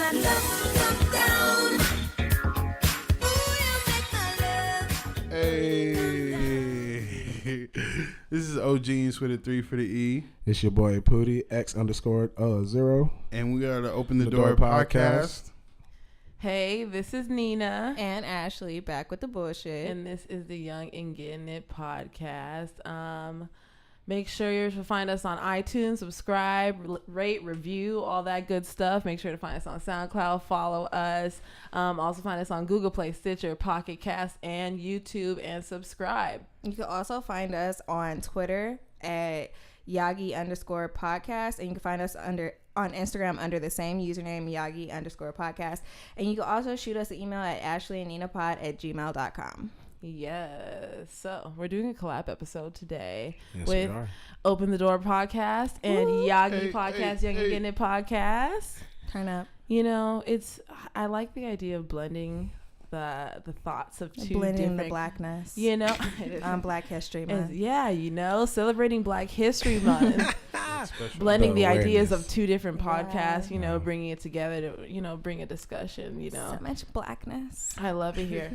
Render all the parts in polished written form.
that love come down. Hey, this is OG's with a 3 for the E. It's your boy Pootie X_0, and we are the Open the Door podcast. Hey, this is Nina and Ashley back with the bullshit, and this is the Young and Gettin It podcast. Make sure you find us on iTunes, subscribe, rate, review, all that good stuff. Make sure to find us on Soundcloud, follow us. Also find us on GooglePlay, Stitcher, Pocket Cast, and YouTube, and subscribe. You can also find us on Twitter at Yagi_podcast, and you can find us on Instagram under the same username, Yagi_podcast. And you can also shoot us an email at ashleyandninapod@gmail.com. Yes. So we're doing a collab episode today yes, with Open the Door podcast and Yagi podcast, Young and Gettin It podcast. Turn up. You know, I like the idea of blending the thoughts of two blending different, the blackness. You know, on Black History Month. Yeah, you know, celebrating Black History Month. Blending the ideas of two different podcasts, you know, bringing it together to, you know, bring a discussion, you know. So much blackness. I love it here.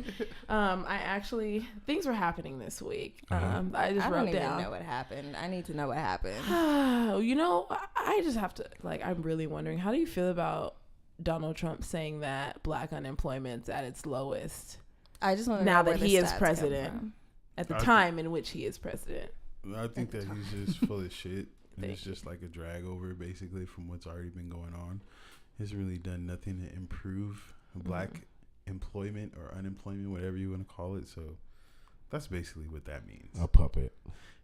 Things were happening this week. I don't even know what happened. I need to know what happened. You know, I just have to, I'm really wondering, how do you feel about Donald Trump saying that Black unemployment's at its lowest? I just want to now know that he is president, at the time in which he is president. I think that he's just full of shit. And it's just like a drag over, basically, from what's already been going on. He's really done nothing to improve Black employment or unemployment, whatever you want to call it. So that's basically what that means. A puppet.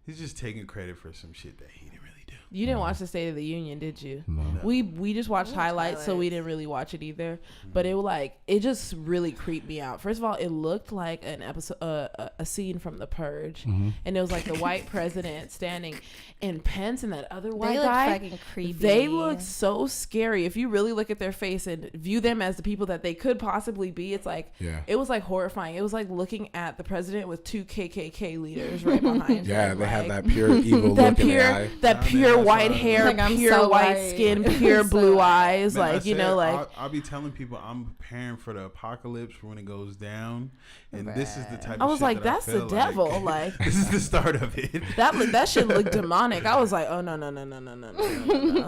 He's just taking credit for some shit that he didn't really do. You didn't watch the State of the Union, did you? No. We just watched highlights, so we didn't really watch it either. But it just really creeped me out. First of all, it looked like an episode, a scene from The Purge, and it was like the white president standing, and Pence and that other white guy. They look fucking creepy. They look so scary. If you really look at their face and view them as the people that they could possibly be, it's like it was like horrifying. It was like looking at the president with two KKK leaders right behind him. Yeah, they have that pure evil look in their eye. That pure white hair, pure so white skin, pure blue eyes. Man, I'll be telling people I'm preparing for the apocalypse for when it goes down, and this is the type. I was of shit like, that that's the devil. Like this is the start of it. That shit looked demonic. I was like, oh no.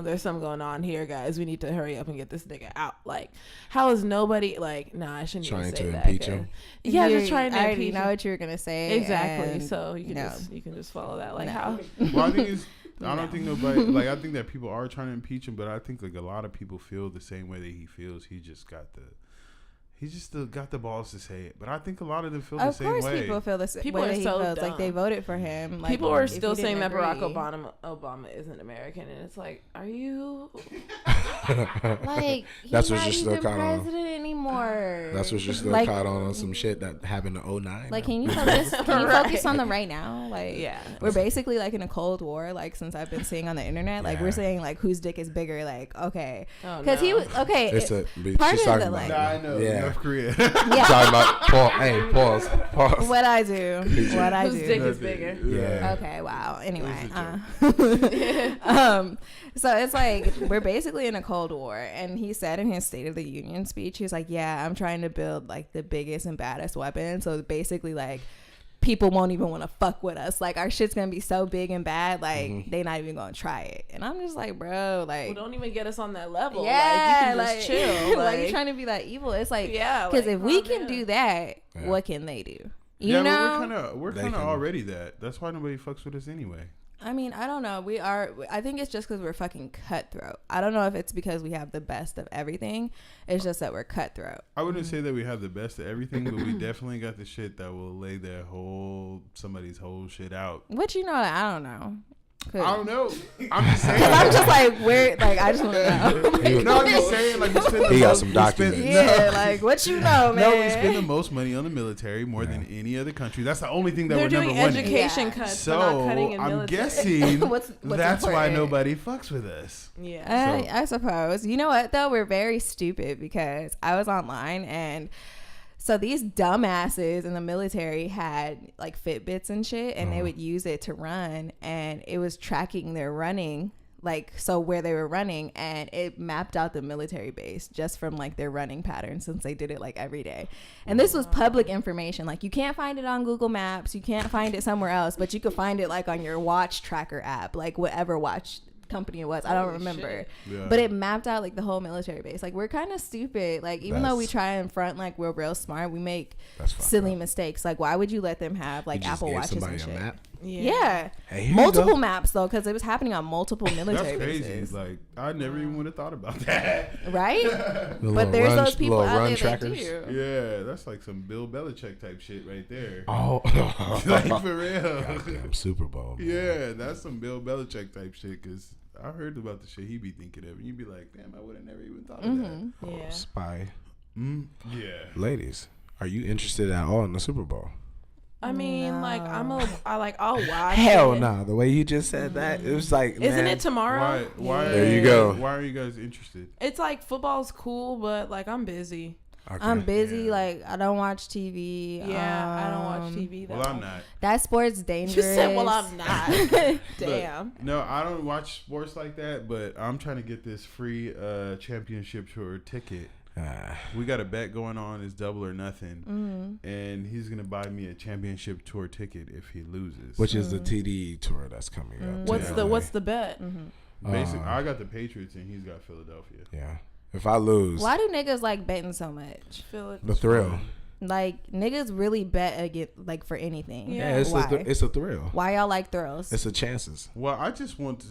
There's something going on here, guys. We need to hurry up and get this nigga out. Like, how is nobody like? Nah, I shouldn't trying even say to that. impeach him. Yeah, just trying to. I already impeach know him. what you were gonna say. Exactly. So you can just follow that. Like how? Well, I think it's. I don't think nobody I think that people are trying to impeach him, but I think like a lot of people feel the same way that he feels. He just got the balls to say it. But I think a lot of them feel the same way. Of course, people feel the same way. People are so dumb. Like they voted for him. Like, people are still saying that Barack Obama isn't American, and it's like, are you? Like that's he's what's not just even caught president anymore. That's what's just like, caught on some shit that happened in 2009. Like, can you focus? Can you focus on the right now? Like, yeah, we're basically like in a Cold War. Like, since I've been seeing on the internet, like we're saying like whose dick is bigger. Like, okay, because he was okay. It's part she's of talking the, about. like, I know. Yeah. North Korea. Yeah. Talking about pause. What I do. Whose dick is bigger? Yeah. Okay. Wow. Anyway. So it's like we're basically in a Cold War, and he said in his State of the Union speech, he was like, "Yeah, I'm trying to build like the biggest and baddest weapon." So basically, like, people won't even want to fuck with us. Like, our shit's gonna be so big and bad, like they not even gonna try it. And I'm just like, bro, like, well, don't even get us on that level. Yeah, like, you can just chill. Like, you're trying to be that evil. It's like, yeah, because like, if we can do that, what can they do? You know, we're kind of already that. That's why nobody fucks with us anyway. I mean, I don't know. I think it's just because we're fucking cutthroat. I don't know if it's because we have the best of everything. It's just that we're cutthroat. I wouldn't say that we have the best of everything, but we definitely got the shit that will lay somebody's whole shit out. What you know? I don't know. I don't know. I'm just saying. I'm just like, where? Like, I just want to know. No, I'm just saying. Like, we spend he got some documents. Yeah, like, what you know, man? No, we spend the most money on the military, more than any other country. That's the only thing that we're number one. They're doing education cuts, so but not cutting in I'm military. guessing what's that's why important? nobody fucks with us. Yeah, I suppose. You know what though? We're very stupid because I was online and. So these dumbasses in the military had like Fitbits and shit, and they would use it to run, and it was tracking their running like, so where they were running, and it mapped out the military base just from like their running pattern, since they did it like every day. And this was public information. Like, you can't find it on Google Maps, you can't find it somewhere else, but you could find it like on your watch tracker app, like whatever watch company it was. I don't remember. Yeah. But it mapped out like the whole military base. Like, we're kind of stupid. Like, even though we try and front like we're real smart, we make silly mistakes. Like, why would you let them have like Apple Watches and shit? Map? Yeah. Hey, Multiple maps though, because it was happening on multiple military That's crazy. bases. Like, I never even would have thought about that. Right? The But little there's run- those people little out run there trackers. that do. Yeah, that's like some Bill Belichick type shit right there. Oh, Like, for real. goddamn Super Bowl. Man. Yeah, that's some Bill Belichick type shit, because I heard about the shit he be thinking of, and you'd be like, damn, I would have never even thought of that. Yeah. Spy. Yeah. Ladies, are you interested at all in the Super Bowl? I mean, like, I'll watch. Hell it. no. The way you just said that, it was like, Isn't man, it tomorrow? Why? There you go. Why are you guys interested? It's like football's cool, but like I'm busy. Okay. I'm busy. Yeah. Like, I don't watch TV. Yeah, I don't watch TV. Well, I'm not. That sport's dangerous. You said, "Well, I'm not." Damn. But, no, I don't watch sports like that, but I'm trying to get this free championship tour ticket. We got a bet going on. It's double or nothing, and he's gonna buy me a championship tour ticket if he loses. which is the TD tour that's coming up. to What's LA. the bet? Basically, I got the Patriots and he's got Philadelphia. Yeah. If I lose, Why do niggas like betting so much? Feel it. the thrill. Like, niggas really bet against, like, for anything. Yeah. Yeah, Why? it's a thrill. Why y'all like thrills? It's a chances. Well, I just want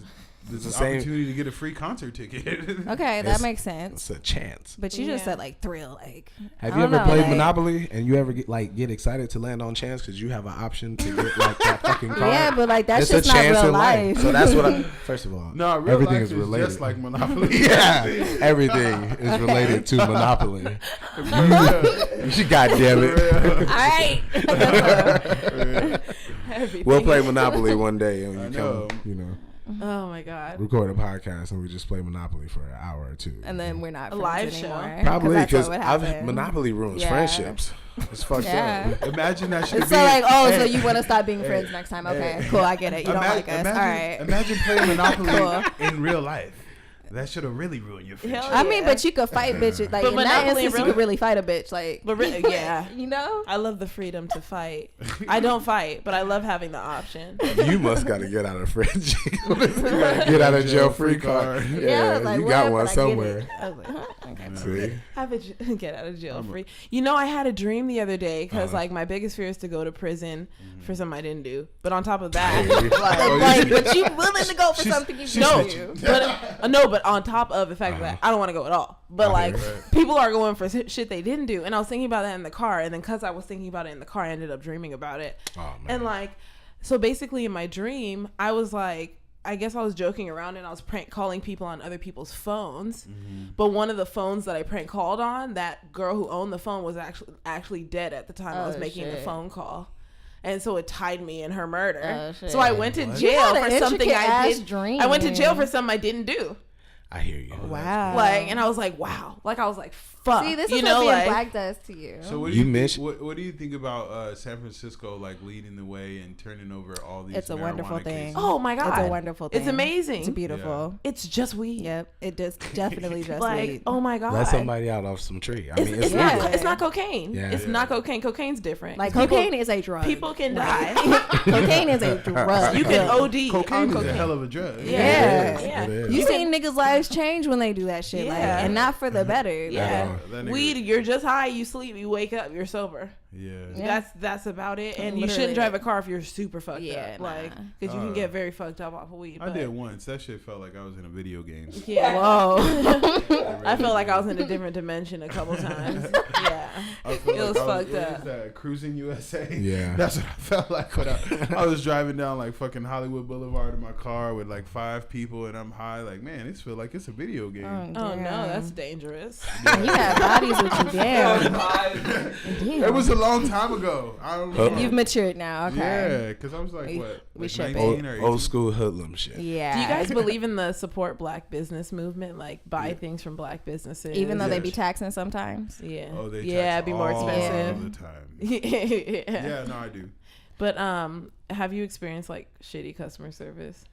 this the same- opportunity to get a free concert ticket. Okay, that It's- makes sense. It's a chance. But you just Yeah. said like thrill. Like, Have I you don't ever know, played like- Monopoly and you ever get excited to land on chance because you have an option to get like that fucking card? Yeah, but like that's It's just not real in life. So that's what I. First of all, No, real everything life is is related. just like Monopoly. Yeah, everything is related to Monopoly. You goddamn it. All right. Everything. We'll play Monopoly one day and I you know. come, Oh my god. record a podcast and we just play Monopoly for an hour or two. And then we're not A friends live show. anymore. Probably that's because what would happen. Monopoly ruins Yeah. friendships. It's fucked Yeah. up. Imagine that should It's be so like, oh, so Hey, you want to stop being friends next time? Okay, cool, I get it. You don't like us. All right. Imagine playing Monopoly Cool. in real life. That should have really ruined your friendship. Hell I mean, yeah. but you could fight bitches. Like, But in that Monopoly instance, you really- could really fight a bitch. Like, But yeah. you know? I love the freedom to fight. I don't fight, but I love having the option. You must got to get out of friendship. Get out of jail free card. card. Yeah, I was like, you got what? one But I get it. somewhere. I was like, huh? Okay. See? Have it get out of jail free. You know, I had a dream the other day because like my biggest fear is to go to prison for something I didn't do. But on top of that, Like, but you willing to go for something you no, didn't do. but no, but on top of the fact that I don't want to go at all. But like Right. people are going for shit they didn't do, and I was thinking about that in the car, and then because I was thinking about it in the car, I ended up dreaming about it. Oh, man. And like, so basically in my dream, I was like, I guess I was joking around and I was prank calling people on other people's phones. But one of the phones that I prank called on, that girl who owned the phone was actually dead at the time I was Oh, making the shit. phone call. And so it tied me in her murder. Oh, shit. So I went to You jail had for an something I intricate-ass did. dream. I went to jail for something I didn't do. I hear you. Wow. Like, and I was like, wow. Like, I was like, fuck. See, this you is know, what being like, black does to you. So what do You you miss- think, what do you think about San Francisco like leading the way and turning over all these? It's a wonderful marijuana thing. cases? oh my God. It's a wonderful thing. It's amazing. It's beautiful. It's just weed. Yep. It does definitely just Like, weed. oh my God. Let somebody out off some tree. I mean, It's legal. not. It's not cocaine. Yeah. It's Yeah. not cocaine. Cocaine's different. Like, People- cocaine is a drug. People can die. Cocaine is a drug. You can OD Cocaine on is cocaine. a hell of a drug. Yeah. Yeah. It is. You seen niggas' lives change when they do that shit, like, Yeah. and not for the better. Yeah. That nigga- Weed, you're just high, you sleep, you wake up, you're sober. Yeah. That's about it. And you Literally. shouldn't drive a car if you're super fucked Yeah, up. Like, nah. because you can get very fucked up off of weed. I but- did once. That shit felt like I was in a video game. Yeah. Whoa. I felt like I was in a different dimension a couple times. Yeah. I felt It was like fucked what up. is that, Cruising USA? Yeah. That's what I felt like when I was driving down like fucking Hollywood Boulevard in my car with like 5 people and I'm high. Like, man, this feel like it's a video game. Oh damn. no, that's dangerous. You had bodies with you. Damn. Damn. It was a long time ago. I don't know. You've matured now. Okay. Yeah, because I was like, what? we Like should be. 19 or 18? Old school hoodlum shit. Yeah. Do you guys believe in the support black business movement? Like buy things from black businesses, Even though they Yes. be taxing sometimes. yeah, Oh, they yeah, tax it'd be more all expensive. the time. yeah. Yeah, no, I do. But have you experienced like shitty customer service?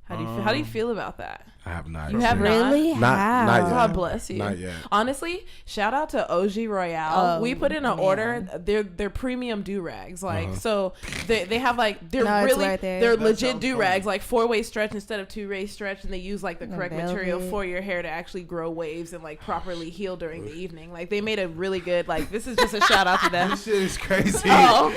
How do you feel about that? I have not. You have Really? Not How? yet. God bless you. Not yet. Honestly, shout out to OG Royale. Oh, We put in an man. order. They're premium do rags. Like so, they have like they're No, it's really right there. they're That legit sounds do rags, like 4-way stretch instead of 2-way stretch, and they use like the correct material velvet. for your hair to actually grow waves and like properly heal during the evening. Like they made a really good. Like this is just a shout out to them. This shit is crazy. Oh.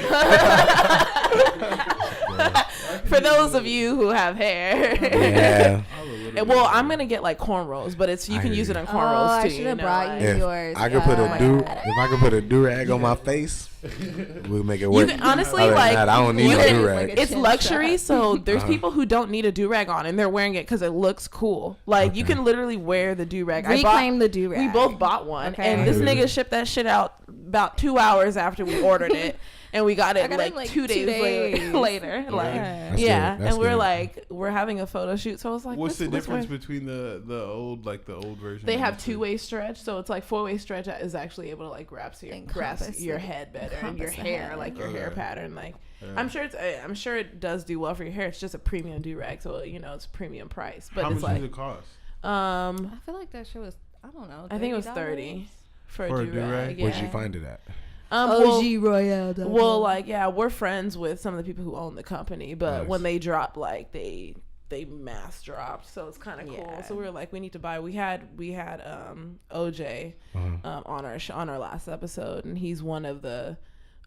For those of you who have hair. Yeah. Well, I'm gonna get like cornrows, but it's you I can hear use it you. on cornrows I too. should You have know, brought like- you If yours. I could put Oh a my if God. I could put a do-rag on my face, we'll make it You work. can, honestly, Other than like that, I don't need you no can- do-rag. Like a it's chin luxury, strap. so there's people who don't need a do rag on, and they're wearing it because it looks cool. Like you Okay. can literally wear the do rag. Reclaim the do rag. We both bought one, Okay. and this I hear nigga you. shipped that shit out about 2 hours after we ordered it, and we got it, I got like, it, like, 2 days, 2 days. later. Like Yeah. That's yeah, good. That's and we're good. like we're having a photo shoot, so I was like, What's the let's difference wear- between the old version? They and have this one? 2-way stretch, so it's like 4-way stretch is actually able to like grasp Encompass your the- head better and your encompass the hair, head. like your hair Okay. pattern. Like Yeah. I'm sure it does do well for your hair. It's just a premium do rag, so you know it's premium price. But How it's much like does it cost? I feel like that shit was, I don't know. I think it was $30? 30 for For a a do do-rag? rag. Yeah. Where'd you find it at? Royale. Well, like yeah, we're friends with some of the people who own the company, but Nice. when they drop, like they mass dropped, so it's kind of cool. Yeah. So we were like, we need to buy. We had OJ on our last episode, and he's one of the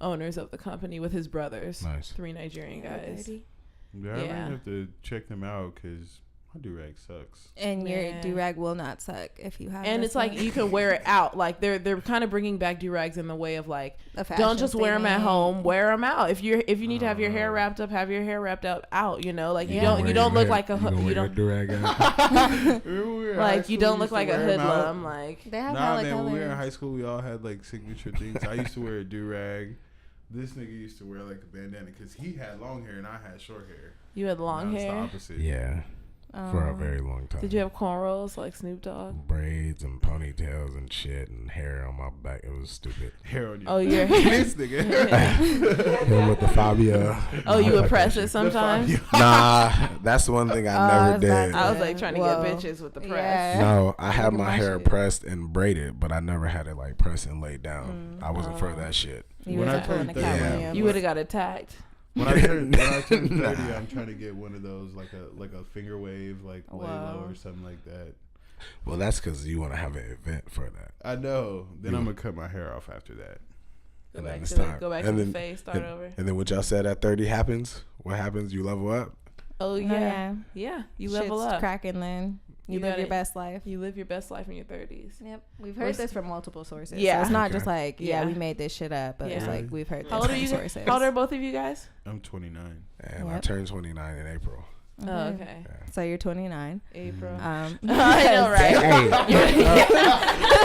owners of the company with his brothers, Nice. 3 Nigerian guys. Yeah, I Yeah. might have to check them out because my do rag sucks. And your Man. do rag will not suck if you have. And this it's like one. you can wear it out. Like they're kind of bringing back do rags in the way of like, A fashion don't just wear them at statement. home. Wear them out. If you need to have your hair wrapped up, have your hair wrapped up out. You know, like you don't look like a you don't do-rag out? like you don't look like a hoodlum. Like They have Nah, hella man, when we were in colors. high school, we all had like signature things. I used to wear a do rag. This nigga used to wear like a bandana because he had long hair and I had short hair. you had long Now it's the hair. opposite. Yeah, for a very long time. Did you have cornrows like Snoop Dogg? braids and ponytails and shit and hair on my back? It was stupid. Hair on your Oh, your this nigga. Him with the Fabia. Oh, you I would like press that it shit. sometimes. Nah, that's the one thing I never it's not did. I was like trying to Whoa. get bitches with the press. Yeah. No, I had Look at my my hair shit. pressed and braided, but I never had it like pressed and laid down. I wasn't for that shit. You When was I pulling turned the 30, Cat yeah. Williams. You would have got attacked. When I turned 30, Nah. I'm trying to get one of those like a finger wave, like lay low Wow. or something like that. Well, that's because you want to have an event for that. I know. Then You- I'm gonna cut my hair off after that. Go And back then it's to the, time. go back And to then- the face. Start and, over. And then what y'all said at 30 happens. What happens? You level up. Oh yeah, yeah. You level Shit's up. cracking then. You You live got your it. best life. You live your best life in your 30s. Yep, we've We're heard s- this from multiple sources. Yeah. so it's not Okay. just like Yeah. we made this shit up, but it's Yeah. like we've heard this How old are from you? sources. How old are both of you guys? I'm 29. And I Yep. turned 29 in April. Oh, okay. So you're 29. April. I I know, right?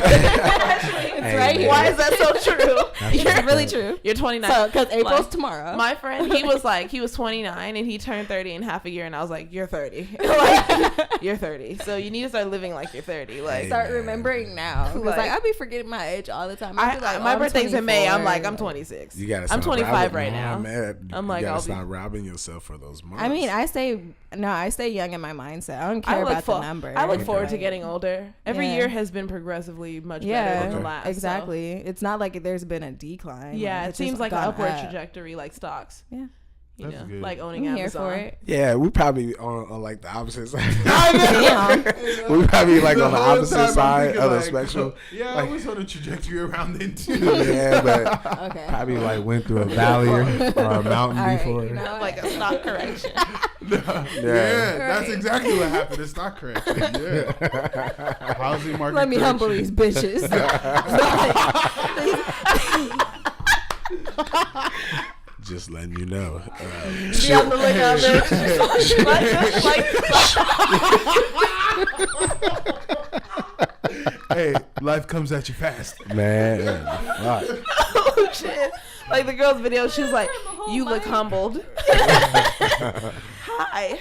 Hey, right man. here. Why is that so true? It's really true. You're 29. So, because April's Like, tomorrow. My friend, he was 29 and he turned 30 in half a year, and I was like, "You're 30. Like, you're 30. So you need to start living like you're 30. Like, Hey, Start man. remembering now. Because Like- I be forgetting my age all the time. I be like, my I'm birthday's in May. I'm 24. like, I'm 26. You gotta. I'm stop 25 robbing- right Nah, now. man, I'm like, you gotta I'll be- stop robbing yourself for those months. I mean, I stay young in my mindset. I don't care about the number. I look forward to Like, getting older. Every Yeah. year has been progressively much better Yeah, than the Okay. last. so- exactly. It's not like there's been a decline. Yeah, Like, it it's seems just like an gone upward up. trajectory, like stocks. Yeah. You That's know, good. like owning I'm here Amazon. for it. yeah, we probably on like the opposite side. Damn. we probably like on the whole opposite time I'm side thinking, of the like, spectrum. Yeah, Like- I was on a trajectory around then too. Yeah, but Okay. probably like went through a valley or a mountain All right, before. you know what? Like a stock correction. Yeah, that's Right. exactly what happened. It's not correct. Yeah. Housing market. Let me humble correction. these bitches. Just letting you know. Be on the lookout, bitch. Hey, life comes at you fast. Man, fuck. Oh shit! Like the girl's video, she was like, "You look humbled." Hi.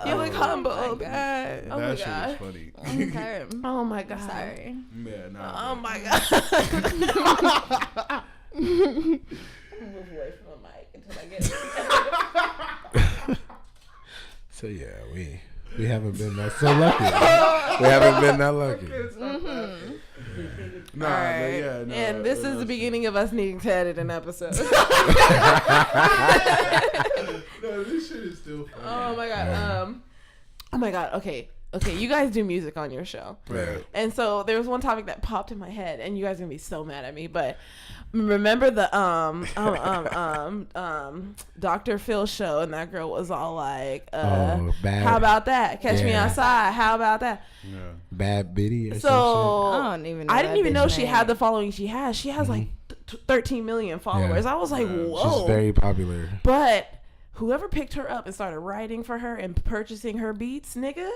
You look humbled. Oh my God. Oh my that shit God. was funny. Okay. Oh my god. Sorry. Yeah, nah. Oh my god. Move away from the mic until I get. So yeah, we haven't been that so lucky. We haven't been that lucky. Nah, All right. but yeah, no, and this is the beginning of us needing to edit an episode. No, this shit is still funny. Oh my god. Oh my god. Okay. You guys do music on your show, Right. and so there was one topic that popped in my head, and you guys are gonna be so mad at me, but remember the Dr. Phil show, and that girl was all like, bad. how about that? Catch me Yeah. outside. How about that? Yeah. Bad Biddy or some So I don't even know I didn't that even know bitch she name. had the following she has. She has like 13 million followers. Yeah. I was like, Yeah. shit. whoa. She's very popular. But whoever picked her up and started writing for her and purchasing her beats, nigga,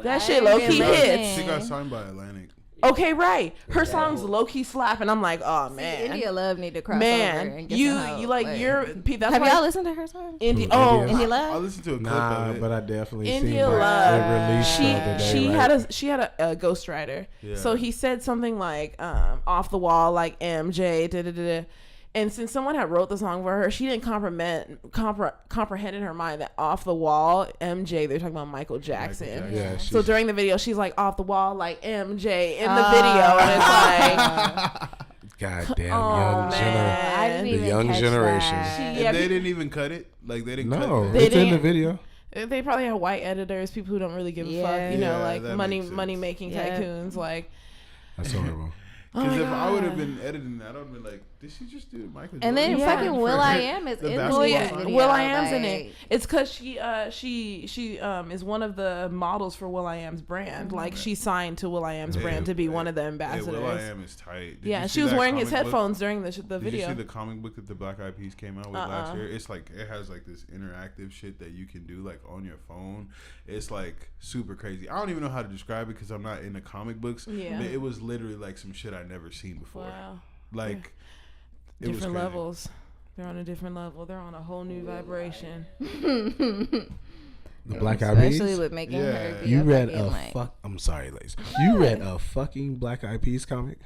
that shit low key hits. She got signed by Atlantic. Okay, right. Her songs low key slap, and I'm like, oh man, India Love need to cross over man, and get you some help. like you're. That's Have why y'all listened to her song? Indie. Who, Oh, India? India I Love? listened to a clip Nah, of it. but I definitely India seen Love. it released the other day, She had a ghostwriter. Yeah. So he said something like off the wall, like MJ, da da da. And since someone had wrote the song for her, she didn't comprehend in her mind that off the wall, MJ, they're talking about Michael Jackson. Yeah, So during the video, she's like off the wall, like MJ in the video, and it's like, goddamn Oh, young man. generation. I didn't The even young catch generation. that. And yeah, they didn't even cut it. Like they didn't cut No, it. They it's in the didn't- video. they probably have white editors, people who don't really give a Yeah. fuck, you know, Yeah, like that money makes sense. making Yeah. tycoons, like. That's horrible. Oh Because my if I would have God. been editing that, I would have been like, did she just do Michael Jordan? And then Yeah. fucking Will I Am is The in the basketball music song? video. Will I Am's in it. like- It's because she is one of the models for Will I Am's brand. Like she signed to Will I Am's Yeah. brand to be one of the Hey, ambassadors. Will I Am is tight. Did Yeah, you she see was that wearing his comic book? headphones during the Did video. you see the comic book that the Black Eyed Peas came out with last Uh-uh. year? It's like it has like this interactive shit that you can do like on your phone. It's like super crazy. I don't even know how to describe it because I'm not into comic books. Yeah. But it was literally like some shit I'd never seen before. Wow. Like it was Different crazy. levels. They're on a different level. They're on a whole new vibration. The Black Eyed Especially Peas. with making Yeah. her be You read fucking, a like, fuck. I'm sorry, ladies. You read a fucking Black Eyed Peas comic.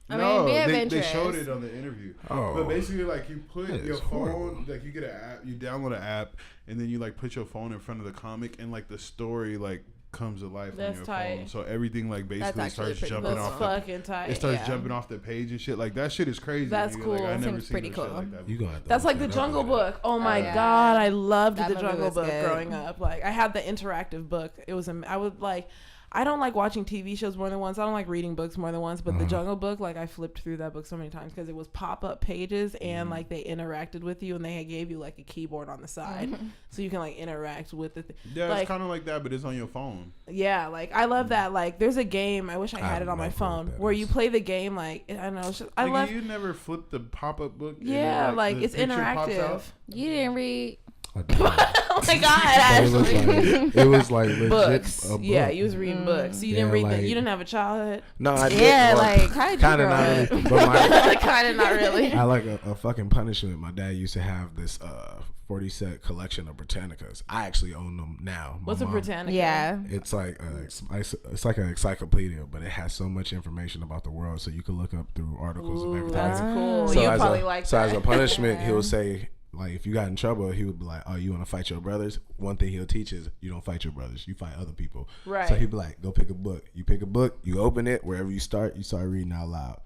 I mean, No, be of they interest. showed it on the interview. Oh. But basically, like you put That your is phone, horrible. like you get an app, you download an app, and then you like put your phone in front of the comic, and like the story like comes to life That's on your tight. phone. So everything like basically actually starts pretty jumping cool. off. That's The, fucking tight. it starts yeah. jumping off the page and shit. Like that shit is crazy. That's nigga. cool. Like, I never Seems seen pretty no shit cool. like that. You gonna have to That's look like the that up. Jungle Book. Oh my yeah. god, I loved That the movie Jungle was Book good. growing up. Like I had the interactive book. It was I would like. I don't like watching TV shows more than once. I don't like reading books more than once. But the Jungle Book, like I flipped through that book so many times because it was pop up pages and like they interacted with you and they gave you like a keyboard on the side so you can like interact with it. Yeah, like, it's kind of like that, but it's on your phone. Yeah, like I love that. Like there's a game. I wish I had have it on no my clue what phone that where is. you play the game. Like I don't know. It's just, I Nigga, love. You never flipped the pop up book. and Yeah, then, like the it's picture pops interactive. out? You didn't read. I did. Oh my god, But actually. it was like legit Books. a book. Yeah, you was reading books. So you didn't Yeah, read like- You didn't have a childhood. No, I did. Yeah, well, like how did you kind of grow not up? really. But my, Kind of not really. I like a fucking punishment. My dad used to have this 40 set collection of Britannicas. I actually own them now. My What's a mom- Britannica? Yeah. It's like it's like an encyclopedia, but it has so much information about the world, so you can look up through articles of Ooh, everything. that's cool. So You as probably a, like so that. as a punishment, he'll say, like, if you got in trouble, he would be like, "Oh, you want to fight your brothers?" One thing he'll teach is you don't fight your brothers, you fight other people. Right. So he'd be like, "Go pick a book. You pick a book, you open it. Wherever you start reading out loud."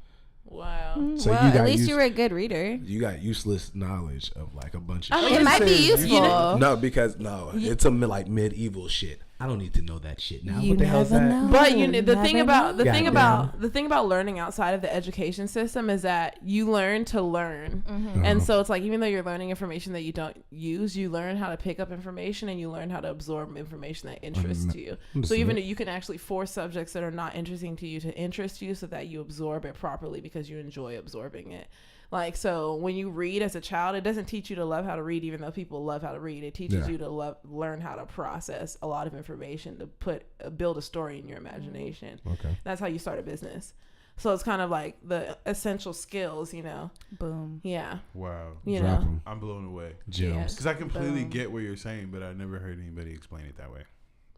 Wow. So well, you got at least used- you were a good reader. You got useless knowledge of like a bunch of I shit. mean, It might be says you useful. know- No, because it's a like medieval shit. I don't need to know that shit now. You What the hell's never that? know. But you know, the Never thing about the know. thing Goddamn. about the thing about learning outside of the education system is that you learn to learn, Mm-hmm. and so it's like even though you're learning information that you don't use, you learn how to pick up information and you learn how to absorb information that interests you. So understood. even you can actually force subjects that are not interesting to you to interest you, so that you absorb it properly because you enjoy absorbing it. Like, so when you read as a child, it doesn't teach you to love how to read, even though people love how to read. It teaches Yeah. you to learn how to process a lot of information to build a story in your imagination. Okay. That's how you start a business. So it's kind of like the essential skills, you know? Boom. Yeah. Wow. You Drop know? 'em. I'm blown away. Gems. Because I completely Boom. get what you're saying, but I never heard anybody explain it that way.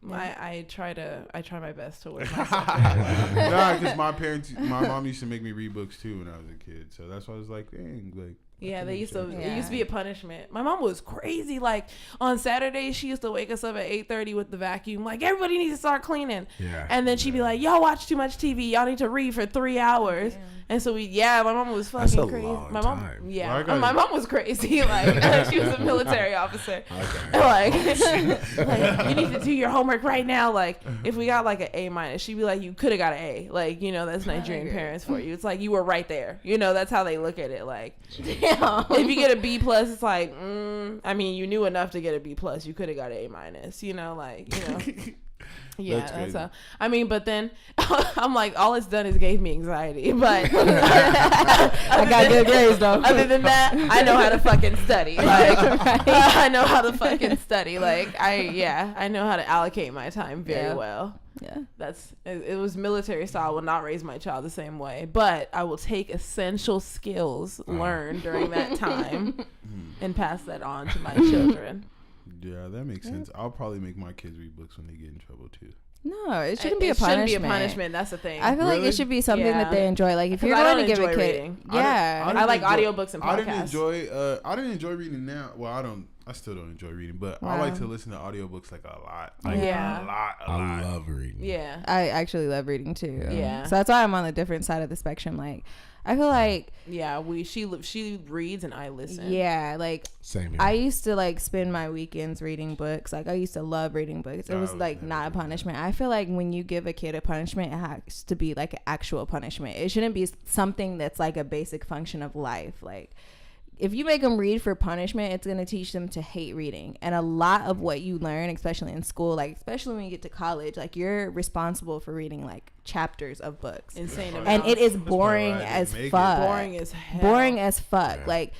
I try my best to work myself in. Nah, because my mom used to make me read books too when I was a kid. So that's why I was like, dang, like, Yeah, they used to. Yeah. It used to be a punishment. My mom was crazy. Like on Saturdays, she used to wake us up at 8:30 with the vacuum. Like everybody needs to start cleaning. Yeah. And then she'd be like, "Y'all watch too much TV. Y'all need to read for 3 hours." Damn. And so my mom was That's fucking a crazy. long My mom, time. yeah, Well, I got- my mom was crazy. Like she was a military officer. Okay. Like, like you need to do your homework right now. Like if we got like an A-, she'd be like, "You could have got an A." Like that's Nigerian parents for you. It's like you were right there. That's how they look at it. Like Damn. if you get a B+, it's like, I mean, you knew enough to get a B+. You could have got an A-. Yeah, That's that's crazy. how. I mean, but then I'm like, all it's done is gave me anxiety. But I got good grades though. other than that, I know how to fucking study. Like, I know how to fucking study. Like, I know how to allocate my time very Yeah. well. Yeah. It was military style. I will not raise my child the same way, but I will take essential skills learned during that time and pass that on to my children. Yeah, that makes sense. I'll probably make my kids read books when they get in trouble too. No, it shouldn't be a It punishment. shouldn't be a punishment. That's the thing. I feel like Really? it should be something Yeah. that they enjoy. Like if 'Cause you're I going to don't give a enjoy kid, reading. yeah, I like audiobooks and I didn't podcasts. enjoy. I didn't enjoy reading now. Well, I still don't enjoy reading, but I Wow. like to listen to audiobooks like a lot. Like Yeah. a lot. I love reading. Yeah. I actually love reading too. Yeah. So that's why I'm on the different side of the spectrum. Like I feel like Yeah, she reads and I listen. yeah, like Same here. I used to like spend my weekends reading books. Like I used to love reading books. It I was would like never not a do that. punishment. I feel like when you give a kid a punishment, it has to be like an actual punishment. It shouldn't be something that's like a basic function of life. Like if you make them read for punishment, it's going to teach them to hate reading. And a lot of what you learn, especially in school, like especially when you get to college, like you're responsible for reading like chapters of books. Insane And amount. it is That's boring probably why I as didn't make it. fuck. boring as hell. Boring as fuck. Yeah. Like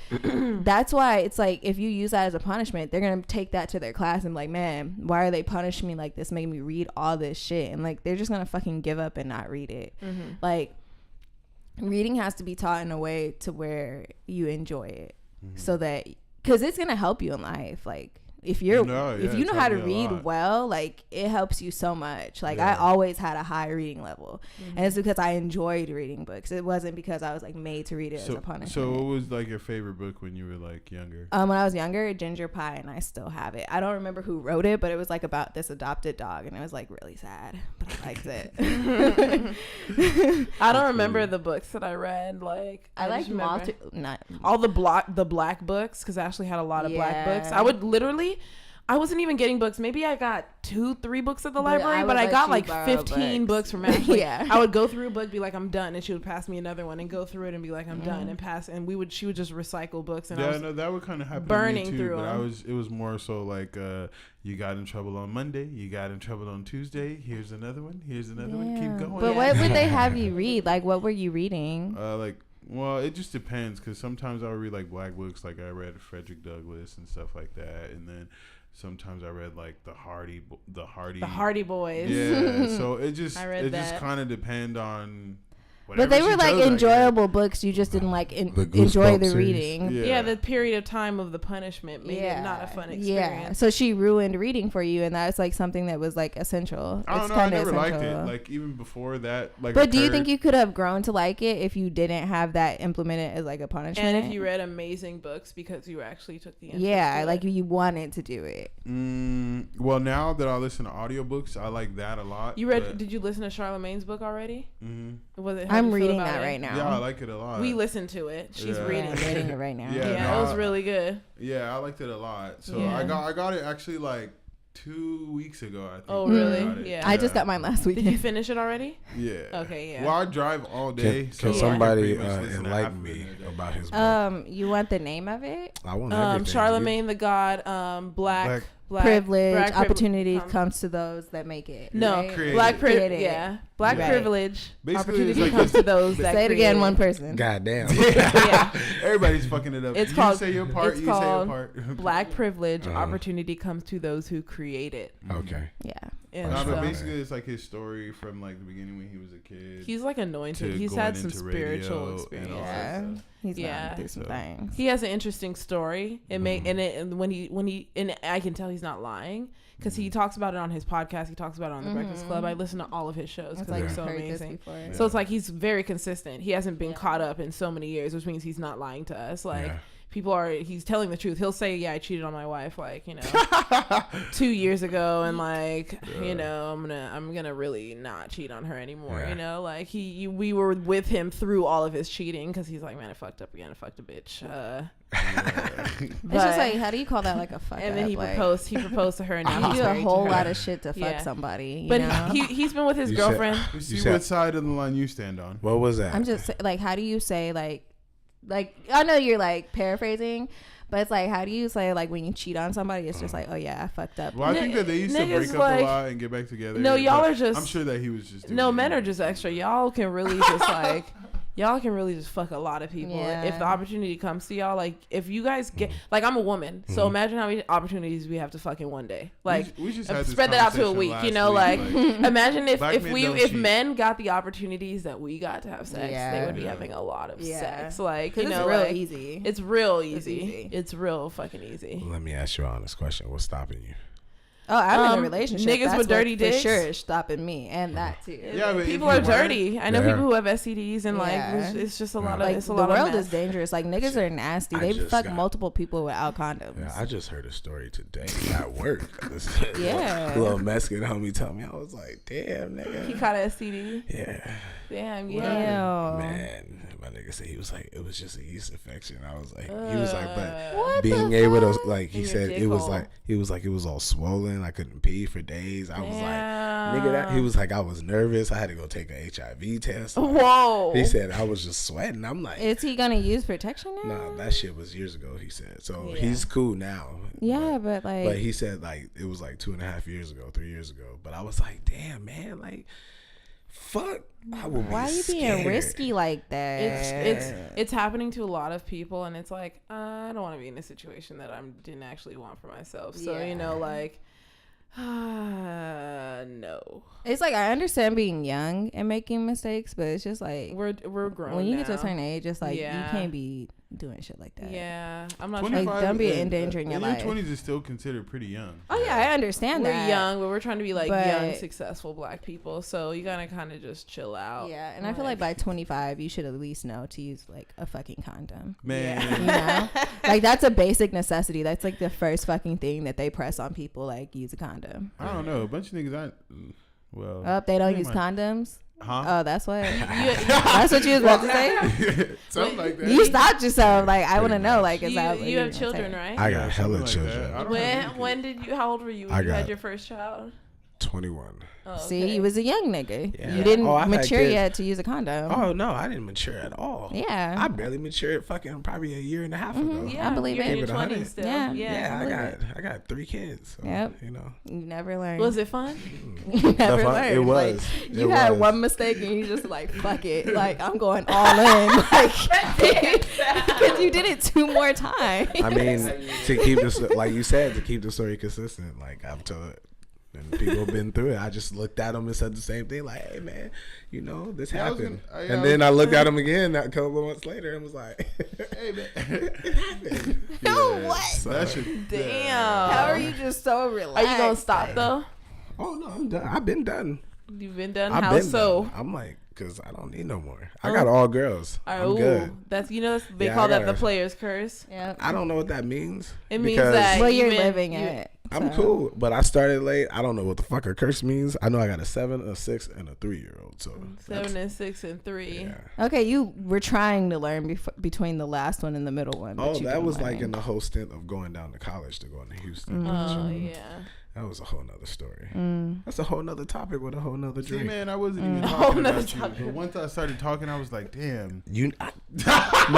that's why it's like if you use that as a punishment, they're gonna take that to their class and be like, man, why are they punishing me like this, making me read all this shit? And like they're just gonna fucking give up and not read it. Like reading has to be taught in a way to where you enjoy it, so that because it's gonna help you in life. Like if you're No, if yeah, you it's know how to helped me a read lot. well, like it helps you so much. Like I Yeah. always had a high reading level, and it's because I enjoyed reading books. It wasn't because I was like made to read it as a punishment. So what was like your favorite book when you were like younger? When I was younger, Ginger Pie, and I still have it. I don't remember who wrote it, but it was like about this adopted dog, and it was like really sad, but I liked it. I don't remember the books that I read. Like I just liked remember not all the black books because Ashley had a lot of black books. Yeah. I would literally. I wasn't even getting books. Maybe I got 2-3 books at the But library, I but would I let got you like borrow 15 books. books from Ashley. Yeah. I would go through a book, be like, I'm done, and she would pass me another one and go through it and be like, I'm done, and pass. And she would just recycle books. And I Yeah, was, no, that would kind of happen burning to me through too. But them. it was more so like you got in trouble on Monday, you got in trouble on Tuesday. Here's another one. Here's another one. Keep going. But what would they have you read? Like, what were you reading? Well, it just depends because sometimes I would read like black books, like I read Frederick Douglass and stuff like that, and then sometimes I read like the Hardy Boys. Yeah, so it just I read just that. kind of depend on. But they whatever were she like chose, I guess. enjoyable books. You just didn't like The enjoy Goosebumps the series. reading. Yeah, the period of time of the punishment made it not a fun experience. Yeah, so she ruined reading for you, and that's like something that was like essential. I don't It's know. I kinda never liked it. essential. Like even before that. Like, But do you occurred- think you could have grown to like it if you didn't have that implemented as like a punishment? And if you read amazing books because you actually took the interest yeah, to like it. you wanted to do it. Well, now that I listen to audiobooks, I like that a lot. You read? Did you listen to Charlemagne's book already? Mm-hmm. Was it? How'd I'm you feel reading about that it? right now. Yeah, I like it a lot. We listened to it. She's Yeah. reading I'm it. reading it right now. Yeah. Yeah, no, it was really good. Yeah, I liked it a lot. So Yeah. I got it actually like 2 weeks ago. I think. Oh, I really? got it. Yeah. I just got mine last Did you weekend. finish it already? Yeah. Okay, yeah. Well, I drive all day. Can so I somebody pretty much listen to half enlighten of it me in a day. about his book? You want the name of it? I want everything. Charlemagne the God, black Privilege, black opportunity comes- comes to those that make it. No, right? Created. black Created. yeah, black Right. privilege. Basically, Opportunity it's like comes this- to those that Say it again, create one person. Goddamn. Yeah. Everybody's fucking it up. It's you called- say your part. it's You say your called part. Black privilege. Uh-huh. Opportunity comes to those who create it. Okay. Yeah. And No, That's but so right. basically, it's like his story from like the beginning when he was a kid. he's like anointed. to He's going had some into spiritual radio experience. and all Yeah. that stuff. He's Yeah. gone through some So- things. He has an interesting story. It may and when he and I can tell he's not lying because he talks about it on his podcast. He talks about it on the Breakfast Club. I listen to all of his shows because they're so amazing. So it's like he's very consistent. He hasn't been caught up in so many years, which means he's not lying to us. Like he's telling the truth. He'll say, yeah, I cheated on my wife, like, 2 years ago, and like, I'm gonna really not cheat on her anymore. Like we were with him through all of his cheating because he's like, man, I fucked up again. I fucked a bitch. It's just like, how do you call that, like, a fuck and up? then he proposed to her, and now you he's do a married whole to her. lot of shit to fuck somebody, but he's been with his girlfriend. You see what side of the line you stand on. What was that? I'm just like, how do you say, like I know you're like paraphrasing, but it's like, how do you say, like, when you cheat on somebody, it's just like, oh yeah, I fucked up. Well, I think that they used to break up a lot and get back together. No, y'all are just. I'm sure that he was just. Doing men are just extra. Y'all can really just like. Y'all can really just fuck a lot of people if the opportunity comes to y'all. Like, if you guys get, like, I'm a woman, so imagine how many opportunities we have to fuck in one day. Like, we just had this spread that out to a week. Like imagine if men got the opportunities that we got to have sex, they would be having a lot of sex. Like, it's real easy. It's real easy. It's real fucking easy. Let me ask you an honest question. What's stopping you? Oh, I'm in a relationship. Niggas That's with dirty dicks for sure is stopping me, and that too. Yeah, but people are dirty. I know people who have STDs, and like it's just a lot of like, it's a the lot world of is dangerous. Like, niggas are nasty. They fuck multiple people without condoms. Yeah, I just heard a story today at work. This little Mexican homie told me. I was like, damn, nigga. He caught a STD. Yeah. Damn. Man, my nigga said he was like, it was just a yeast infection. I was like, he was like, but being able to, like, he said it was like, it was all swollen. I couldn't pee for days. I was like, nigga, that. He was like, I was nervous. I had to go take an HIV test. Whoa. He said I was just sweating. I'm like, is he gonna use protection now? No, that shit was years ago. He said so. He's cool now. Yeah, but he said like it was like 2.5 years ago, 3 years ago. But I was like, damn, man, like. Fuck! Why are you being risky like that? It's happening to a lot of people, and it's like, I don't want to be in a situation that I didn't actually want for myself. So like, no. It's like, I understand being young and making mistakes, but it's just like we're grown. When you now. get to a certain age, it's like you can't be doing shit like that. Yeah, I'm not like, don't be endangering your life. Your 20s is still considered pretty young. Oh yeah, I understand we're that. We're young, but we're trying to be like young, successful Black people. So you gotta kind of just chill out. Yeah, and I feel like by 25, you should at least know to use like a fucking condom. Man, you know, like that's a basic necessity. That's like the first fucking thing that they press on people. Like, use a condom. I don't know. A bunch of niggas aren't. Well, they don't use condoms. Huh? Oh, that's what. That's what you was about to say. Something like that. You stopped yourself. Like, I want to know. Like, is that you have children, right? I got hella like children. When did you? How old were you when you had your first child? 21. Oh, okay. See, you was a young nigga. Yeah. You didn't mature yet to use a condom. Oh no, I didn't mature at all. Yeah, I barely matured. Fucking probably a year and a half ago. Yeah, I believe you're it. in your 20s still. Yeah, I got 3 kids. So, yep. You know, you never learned. Was it fun? You never learned. It was. Like, you had one mistake and you just like, fuck it. Like, I'm going all in. Like, because you did it 2 more times. I mean, to keep this, like you said, to keep the story consistent. Like, I've told. And people have been through it. I just looked at them and said the same thing. Like, hey, man, you know, this happened. And then I looked at them again a couple of months later and was like, hey, man, it happened. What? So, Damn. How are you just so relaxed? Are you going to stop, though? Oh, no, I'm done. I've been done. You've been done? How so? Done. I'm like, because I don't need no more. I got all girls. I'm good. That's, they call that the player's curse. Yeah. I don't know what that means. It means that you're living it. I'm cool, but I started late. I don't know what the fuck a curse means. I know I got a 7, a 6, and a 3-year-old. So 7 and 6 and 3. Yeah. Okay, you were trying to learn between the last one and the middle one. Oh, that was like in the whole stint of going down to college to going to Houston. Oh, yeah. That was a whole nother story. That's a whole nother topic with a whole nother drink. See, man, I wasn't even talking about you. But once I started talking, I was like, damn. My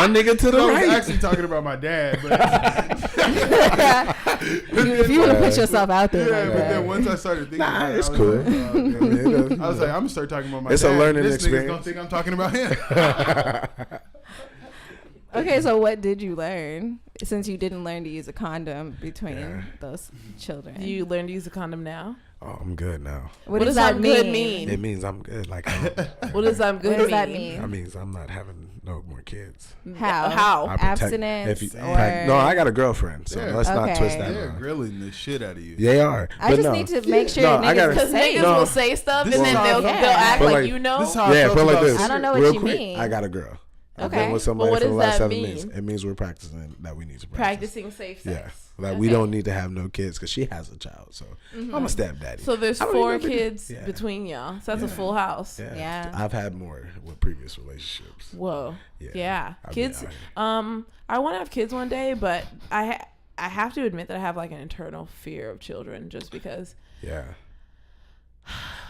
nigga to the right. I was actually talking about my dad. But if you want to put yourself out there. Yeah, like but that. then once I started thinking about it's it, cool. I was like, I'm going to start talking about my dad. It's a learning this experience. This nigga's going to think I'm talking about him. Okay, so what did you learn since you didn't learn to use a condom between those children? Do you learn to use a condom now? Oh, I'm good now. What does that mean? It means I'm good. Like, what does that good What does that mean? That means I'm not having no more kids. How? I protect- Abstinence if you- or no, I got a girlfriend, so Yeah. let's not Okay. twist that. They're around. grilling the shit out of you. They are. I But just no. need to make sure No, I niggas gotta- Because are safe. niggas No. will say stuff This and is then how- they'll Yeah. act But like like- you know. This is how I Yeah, felt but like about this. I don't know what Real you quick, mean. I got a girl. I've Okay. been with But somebody what for the does last that 7 mean? minutes. It means we're practicing that we need to practice. Practicing safe Yeah, sex. like we Okay. don't need to have no kids because she has a child. So I'm a stepdaddy. So there's I don't 4 even know- kids Yeah. between y'all. So that's a Yeah. full house. Yeah. I've had more with previous relationships. Whoa. Yeah. Yeah. I've Kids. been I want to have kids one day, but I have to admit that I have like an internal fear of children, just because. Yeah.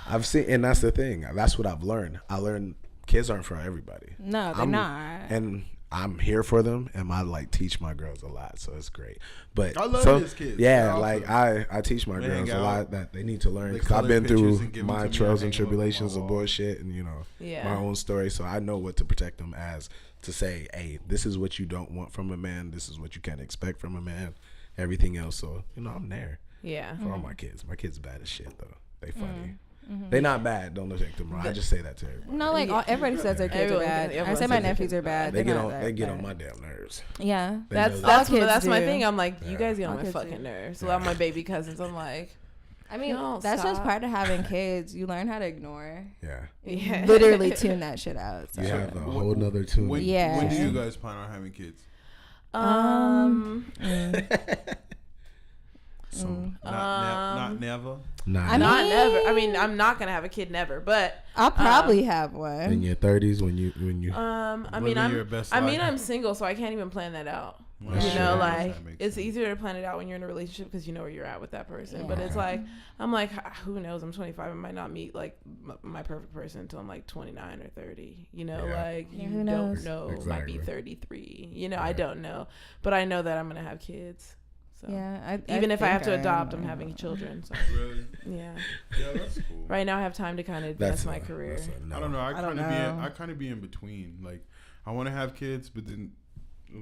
I've seen, and that's the thing. That's what I've learned. I learned kids aren't for everybody. No, they're I'm- not. And I'm here for them, and I like teach my girls a lot, so it's great. But I love his kids. Yeah, They're like I teach my They girls hang a out. lot that they need to learn, They because I've color been pictures through and give them my to me. I trials hang and them up on my tribulations of wall. bullshit, and Yeah. my own story. So I know what to protect them as, to say, hey, this is what you don't want from a man. This is what you can't expect from a man. Everything else. So I'm there Yeah. for all my kids. My kids bad as shit though. They funny. Mm-hmm. They not bad. Don't take them wrong. I just say that to everybody. No, like everybody says their kids are Everyone- bad. I everyone say says my their nephews kids are are bad. They They're get not on. that They get bad. on my damn nerves. Yeah. They know That's that. that's my do. thing. I'm like, you Yeah. guys get on All my kids fucking do. nerves. So I'm my baby cousins. I'm like, I mean, No, that's just stop. part of having kids. You learn how to ignore. Yeah. yeah. Literally tune that shit out. So. You have a whole nother tune. When, Yeah. when do you guys plan on having kids? Not never. Nah, I Not mean- never. I mean, I'm not gonna have a kid never, but I'll probably have in one. your 30s when you I Living mean, your best I mean, life. I'm single, so I can't even plan that out. Well, You sure. know, That like makes it's sense. easier to plan it out when you're in a relationship because you know where you're at with that person. But it's Yeah. like I'm like, who knows? I'm 25. I might not meet like my perfect person until I'm like 29 or 30. You know, Yeah. like Yeah, you who don't knows? know. Exactly. Might be 33. You know, I Right. don't know, but I know that I'm gonna have kids. So Yeah. even if I have to think adopt, am. I'm having children. So Really? yeah. Yeah, that's cool. Right now, I have time to kind of advance my career. no. I don't know. I I don't kind of be. know. I kind of be in between. Like, I want to have kids, but then,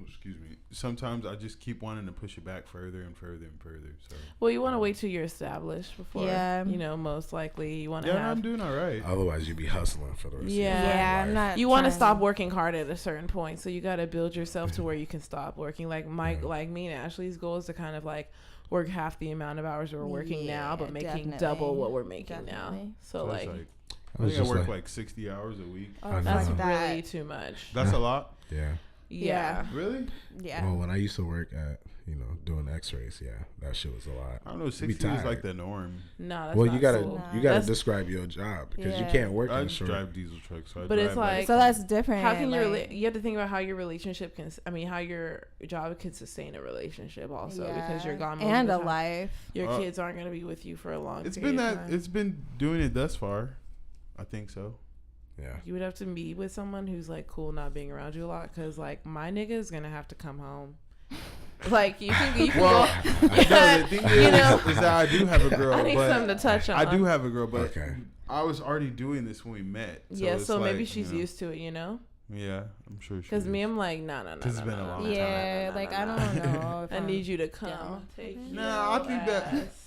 excuse me. Sometimes I just keep wanting to push it back further and further and further. So. Well, you want to wait till you're established before. Yeah. You know, most likely you want to Yeah, have. I'm doing all right. Otherwise, you'd be hustling for the rest Yeah. of your Yeah, I'm life. not. You want to trying- stop working hard at a certain point, so you got to build yourself to where you can stop working. Like Mike, like me and Ashley's goal is to kind of like work half the amount of hours we're working now, but Yeah, making definitely. double what we're making now. Definitely. So So like, it's I I was think I just work like- like 60 hours a week. I that's know. that. really too much. That's a lot. Yeah. Yeah. Really? Yeah. Well, when I used to work at, doing X-rays, yeah, that shit was a lot. I don't know. be 60 is tired. like the norm. No, that's Well, not you gotta cool. you gotta That's- describe your job because you Yeah. can't work I in just short. drive diesel trucks. So I But it's drive, like- So that's different. How can your like, you have to think about how your relationship can how your job can sustain a relationship also because you're gone most and of a the time. life. Your Uh, kids aren't going to be with you for a long It's period been of that. time. It's been doing it thus far. I think so. Yeah. You would have to meet with someone who's like cool not being around you a lot because like my nigga is going to have to come home. Like you can Well, go no, the thing You know? is that I do have a girl. I need but something to touch on. I do have a girl, but Okay. I was already doing this when we met. Yeah, it's so maybe like, she's used to it, you know? Yeah, I'm sure she. Because me, is. I'm like, no. It's been a long time. Yeah, like I don't know. If I I'm need you to come. down. Take Nah, I your think that- ass.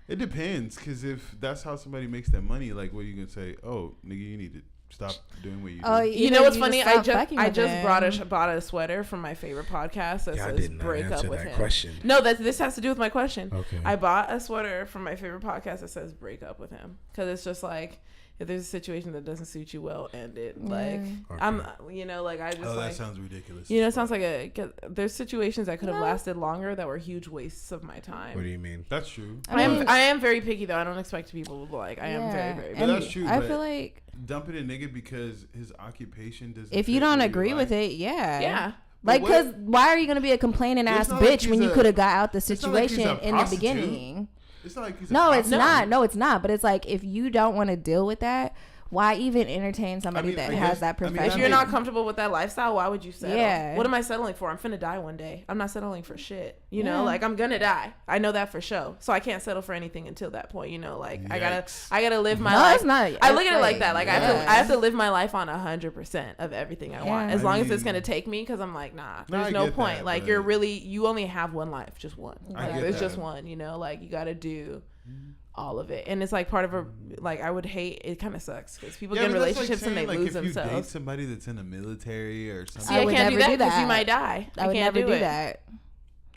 It depends, because if that's how somebody makes their money, like, what are you gonna say? Oh, nigga, you need to stop doing what you do. Oh, You know what's just funny? stop fucking I with just him. bought a sweater from my favorite podcast that Y'all says did not "Break up answer with that him." question. No, this has to do with my question. Okay. I bought a sweater from my favorite podcast that says "Break up with him" because it's just like if there's a situation that doesn't suit you well, end it. Like I'm, like I just Oh, like that sounds ridiculous. it sounds like there's situations that could have lasted longer that were huge wastes of my time. What do you mean? That's true. I am very picky though. I don't expect people to like. I am very very. But Picky. that's true. I but feel like dumping a nigga because his occupation doesn't. if fit you don't what agree with like- it, yeah. Yeah. Like, But because what- why are you going to be a complaining ass It's not like bitch when he's you a- could have got out the it's not like he's situation a in the prostitute. beginning? It's not like he's a No, it's prostitute. not. No, it's not. But it's like, if you don't want to deal with that, why even entertain somebody mean, that I has guess- that I mean, profession? If you're not comfortable with that lifestyle, why would you settle? Yeah. What am I settling for? I'm finna die one day. I'm not settling for shit. You know, Yeah. like I'm gonna die. I know that for sure. So I can't settle for anything until that point. You know, like Yikes. I gotta live my No, life. it's not. I look It's at it like that. Like I yeah. have to live my life on 100% of everything I want, Yeah. as I long as it's mean- gonna take me. Because I'm like, nah, No, there's I no get point. that, Like but- you only have one life, just one. I Like get there's that. just one. You know, like you gotta do all of it, and it's like part of a like I would hate it. Kind of sucks because people Yeah, get in but that's relationships like saying, and they like, lose if you date themselves. somebody that's in the military or something. See, I would can't do never that do because you that. might die. I would can't never do it. that.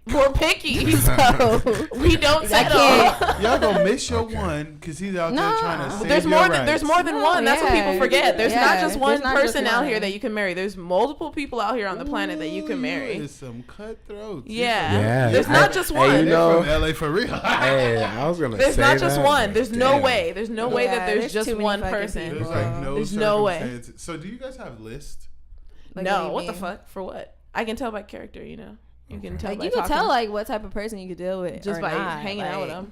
We're picky, so we don't settle. Y'all gonna miss your one because he's out there trying to save There's your more than rights. there's more than one. That's what people forget. There's not just one There's not just person out one. here that you can marry. There's multiple people out here on the planet that you can marry. There's some cutthroats. Yeah. There's not just one. Hey, you know, from LA for real. hey, I was gonna There's say not just that, one. but There's no damn. way. There's no way that Yeah, there's just too many one fucking person. people. There's like no There's no way. circumstances. So do you guys have lists? Like, No, what what do the you fuck? For what? I can tell by character, you know. You can tell Like by you can talking. tell like what type of person you could deal with just or by not. hanging out with like, them.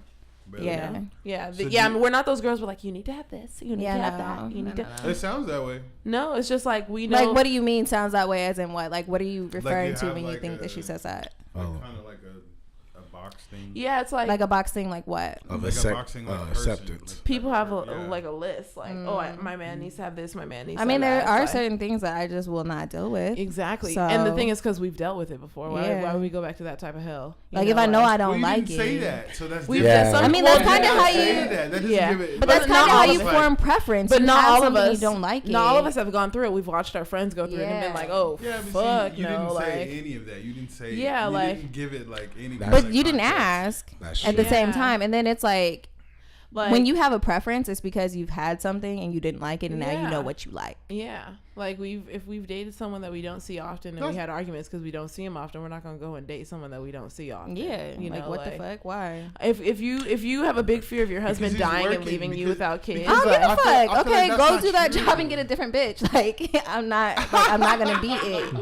Really? Yeah. Yeah, So yeah. I do- mean, we're not those girls. We're like, you need to have this. You need Yeah, to have no, that. You need no, to. It sounds that way. No, it's just like we know. Like, what do you mean sounds that way? As in what? Like, what are you referring you to have, when you like, think that she says that? Like, Oh. kind of like a box thing. Yeah, it's like Like a box thing, like what? Of Like a accept- boxing like person, acceptance. like people have yeah. like a list. Like, my man needs to have this. My man needs. I to mean, have there that. are It's like- certain things that I just will not deal with. Exactly. So- And the thing is, because we've dealt with it before. Why Yeah. would we go back to that type of hell? You Like, if I know I Well, don't you like didn't say it. that, so that's We've Yeah. done some. I mean, that's well, kinda You how didn't you- say that. That doesn't Yeah. give it. But that's not kind of all how of you us. form preference. But You not have all of something us. You don't like it. Not all of us have gone through it. We've watched our friends go through it and been Yeah. like, oh, Yeah, but fuck, see, you no, didn't like. say any of that. You didn't say. Yeah, you like- didn't give it like any. But kind But of you didn't context. ask That's at the true. same Yeah. time, and then it's like Like, when you have a preference, it's because you've had something and you didn't like it, and now you Yeah. know what you like. Yeah, like if we've dated someone that we don't see often and we had arguments because we don't see them often, we're not gonna go and date someone that we don't see often. Yeah, you know, like what the fuck? Why? If you have a big fear of your husband he's dying and working, leaving you because- without kids, I don't give a I feel- I fuck. feel like Okay, that's go not do that true. job and get a different bitch. Like I'm not gonna beat it.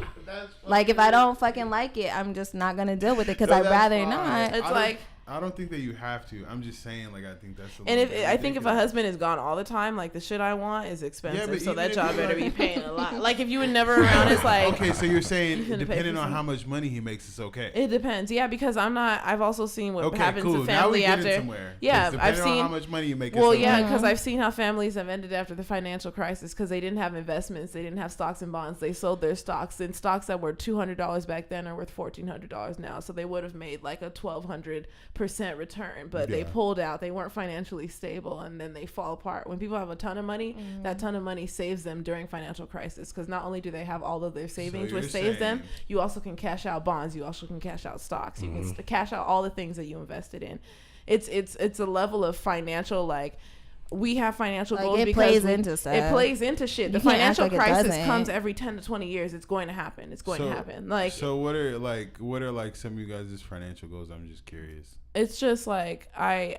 Like if I don't fucking like it, I'm just not gonna deal with it because No, I'd that's rather fine. not. It's like. I don't think that you have to. I'm just saying, like, I think that's. A And little bit I think if a ridiculous. husband is gone all the time, like the shit I want is expensive, but so even that if job you, better like- be paying a lot. Like if you were never around, it's like Okay, so you're You saying couldn't pay depending for on some- how much money he makes, it's okay. it depends. Yeah, because I've also seen what Okay, happens cool. to Now we family get after. somewhere. Yeah, 'Cause I've depending on seen. how much money you make. Well, it's yeah, okay. because I've seen how families have ended after the financial crisis because they didn't have investments, they didn't have stocks and bonds, they sold their stocks, and stocks that were $200 back then are worth $1,400 now. So they would have made like a 1,200% return, but they Yeah. pulled out. They weren't financially stable, and then they fall apart. When people have a ton of money, that ton of money saves them during financial crisis because not only do they have all of their savings, you're which saves them, saying- you also can cash out bonds, you also can cash out stocks, you can cash out all the things that you invested in. It's a level of financial like. We have financial Like, goals it because plays we- into stuff. It plays into shit. You The can't act financial like it crisis doesn't. comes every 10 to 20 years. It's going to happen. It's going to happen. Like So what are like some of you guys' financial goals? I'm just curious. it's just like I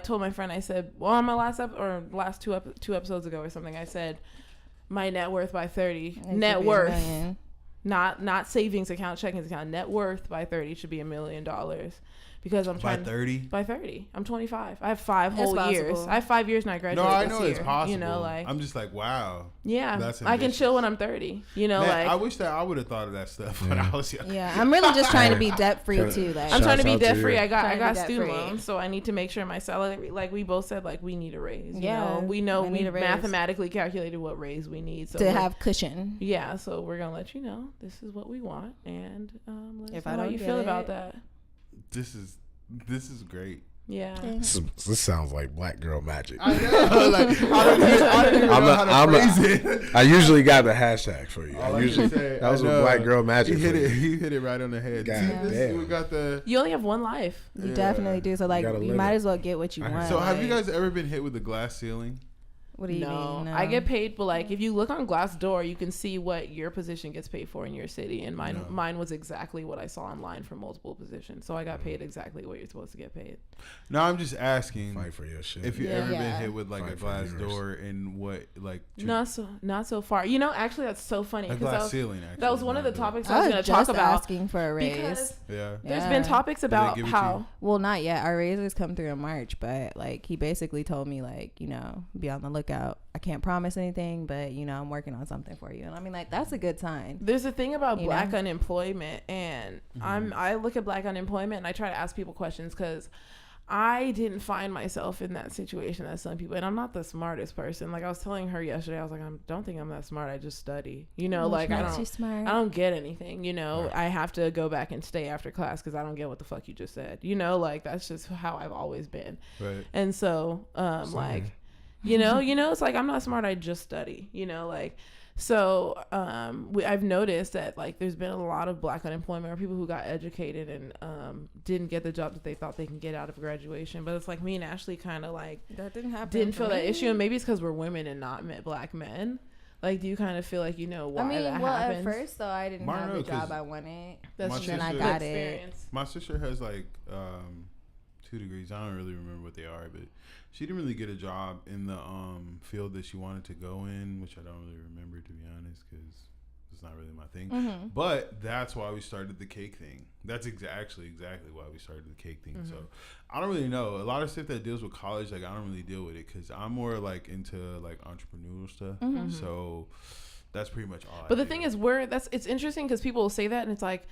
told my friend, I said, well, on my last two episodes ago or something, I said my net worth by 30. It Net should be $1 worth. million. Not savings account, checking account. Net worth by 30 should be $1 million. Because I'm By trying 30? by 30. I'm 25. I have 5 It's whole years. possible. I have 5 years and I graduate No, I this know year. it's possible. You know, like I'm just like, wow. yeah, That's I can ambitious. chill when I'm 30. You know, Man, like I wish that I would have thought of that stuff when I was young. Yeah, I'm really just trying to be debt free too. Like I'm trying to be Shouts out to debt free. you. I got Trying to be student debt-free. loans, so I need to make sure my salary. Like we both said, like we need a raise. You Yeah, know? we I need we a raise. mathematically calculated what raise we need. So to we're- have cushion. yeah, so we're gonna let you know this is what we want, and let us If know I how don't you get feel it- about that. This is great. Yeah. This sounds like black girl magic. I know. Like, I don't even know how to phrase it. I usually got the hashtag for you. All I I usually can say, that was I a know. black girl magic. You hit for it. you. You hit it right on the head. God See, this, damn. we got the. You only have one life. You Yeah. definitely do. So like, gotta you live might it. as well get what you want. So have you like, guys ever been hit with the glass ceiling? What do you No, mean? I get paid, but like if you look on Glassdoor, you can see what your position gets paid for in your city, and mine was exactly what I saw online for multiple positions. So I got paid exactly what you're supposed to get paid. No, I'm just asking Fight for your shit. if you Yeah. ever been Yeah. hit with like Fight a for glass yours. door and what like Not so far. You know, actually, that's so funny a because glass ceiling. Actually, that was one of the not a door. topics I I was was going to just talk about. asking for a raise. Because Yeah. there's been Yeah. topics they about give it to how you? Well, not yet. Our raises come through in March, but like he basically told me like, be on the lookout. I can't promise anything, but I'm working on something for you. And I mean, like, that's a good sign. there's a thing about You black know? unemployment, and I look at black unemployment and I try to ask people questions because I didn't find myself in that situation as some people, and I'm not the smartest person. Like I was telling her yesterday, I was like, I don't think I'm that smart. I just study, you know, like I don't get anything, you know. I have to go back and stay after class because I don't get what the fuck you just said, you know, like that's just how I've always been. Right. And so, like, you know, it's like I'm not smart. I just study, you know, like. So I've noticed that like there's been a lot of black unemployment or people who got educated and didn't get the job that they thought they can get out of graduation. But it's like me and Ashley kind of like that didn't feel that issue, and maybe it's because we're women and not black men. Like, do you kind of feel like you know why that happens? At first though, I didn't have the job I wanted. That's true. And I got it. My sister has like 2 degrees. I don't really remember what they are, but she didn't really get a job in the field that she wanted to go in, which I don't really remember, to be honest, because it's not really my thing. Mm-hmm. But that's why we started the cake thing. That's exactly why we started the cake thing. Mm-hmm. So I don't really know. A lot of stuff that deals with college, like I don't really deal with it because I'm more like into like entrepreneurial stuff. Mm-hmm. So that's pretty much all. But the thing is, it's interesting because people will say that, and it's like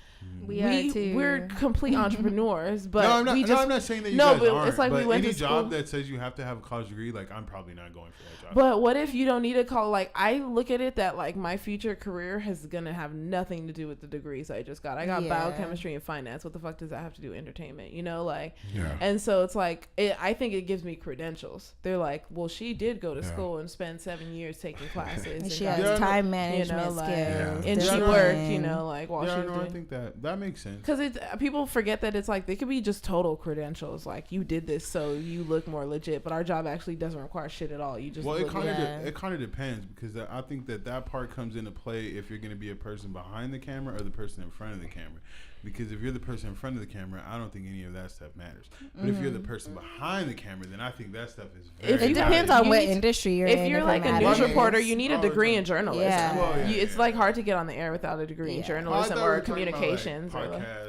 we're complete entrepreneurs. But I'm not saying that you guys aren't. It's like but we went any to school. job that says you have to have a college degree, like I'm probably not going for that job. But what if you don't need a college? Like I look at it that like my future career is gonna have nothing to do with the degrees I just got. I got biochemistry and finance. What the fuck does that have to do with entertainment? You know, like. Yeah. And so it's like I think it gives me credentials. They're like, well, she did go to school and spend 7 years taking classes. And she has time management skills. And she worked, you know, like while she was doing. I think that makes sense. Because people forget that it's like they could be just total credentials. Like you did this, so you look more legit. But our job actually doesn't require shit at all. You just it kind of depends because I think that part comes into play if you're going to be a person behind the camera or the person in front of the camera. Because if you're the person in front of the camera, I don't think any of that stuff matters. But if you're the person behind the camera, then I think that stuff is very It depends on what industry you're in. If you're like a news reporter, you need a degree in journalism. Yeah. Well, it's like hard to get on the air without a degree in journalism or communications.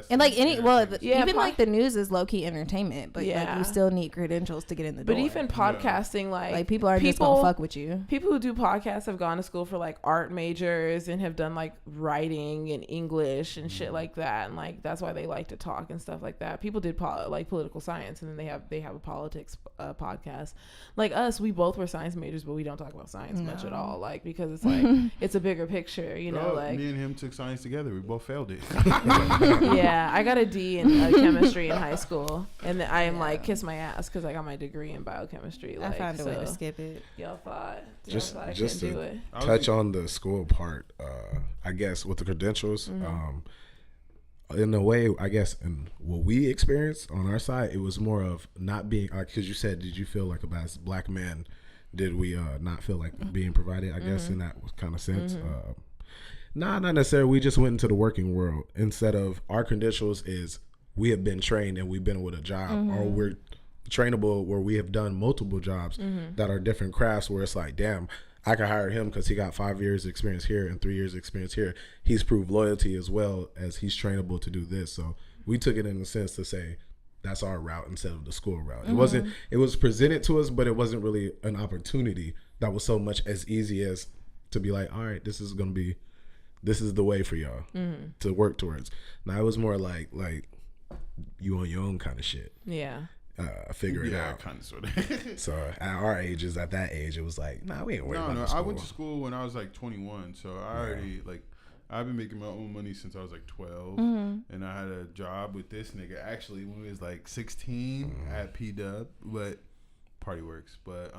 And like even like the news is low key entertainment, but like you still need credentials to get in the door. But even podcasting, like people are just gonna fuck with you. People who do podcasts have gone to school for like art majors and have done like writing and English and shit like that, and like that's why they like to talk and stuff like that. People did like political science, and then they have a politics podcast. Like us, we both were science majors, but we don't talk about science much at all. Like because it's like it's a bigger picture, you know. Like me and him took science together. We both failed it. Yeah, I got a D in chemistry in high school, and I am like kiss my ass because I got my degree in biochemistry. Like, I found a way to skip it. Y'all thought just I to do it. Touch on the school part. I guess with the credentials. In a way, I guess, in what we experienced on our side, it was more of not being, because you said, did you feel like as black men, did we not feel like being provided, I guess, in that kind of sense? Not necessarily. We just went into the working world. Instead of our credentials is we have been trained and we've been with a job, or we're trainable where we have done multiple jobs that are different crafts where it's like, damn, I can hire him because he got 5 years experience here and 3 years experience here. He's proved loyalty as well as he's trainable to do this. So we took it in the sense to say that's our route instead of the school route. It was presented to us, but it wasn't really an opportunity that was so much as easy as to be like, all right, this is the way for y'all to work towards. Now it was more like you on your own kind of shit. Yeah. Figure it out. Kind of, sort of. So at our ages, at that age, it was like, nah, we ain't worried about school. I went to school when I was like 21, so I already I've been making my own money since I was like 12, and I had a job with this nigga actually when we was like 16 at P-Dub, but Party Works, but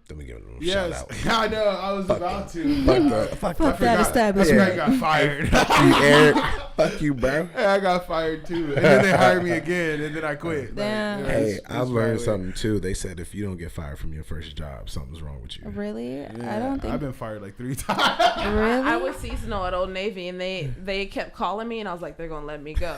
let me give him a shout out. I know I was about to. Fuck that establishment. I got fired. Fuck you, Eric. Fuck you, bro. Hey, I got fired too, and then they hired me again, and then I quit. Damn. Hey, I've learned something too. They said if you don't get fired from your first job, something's wrong with you. Really? Yeah, I don't think I've been fired like 3 times. Really? I was seasonal at Old Navy, and they kept calling me, and I was like, they're gonna let me go,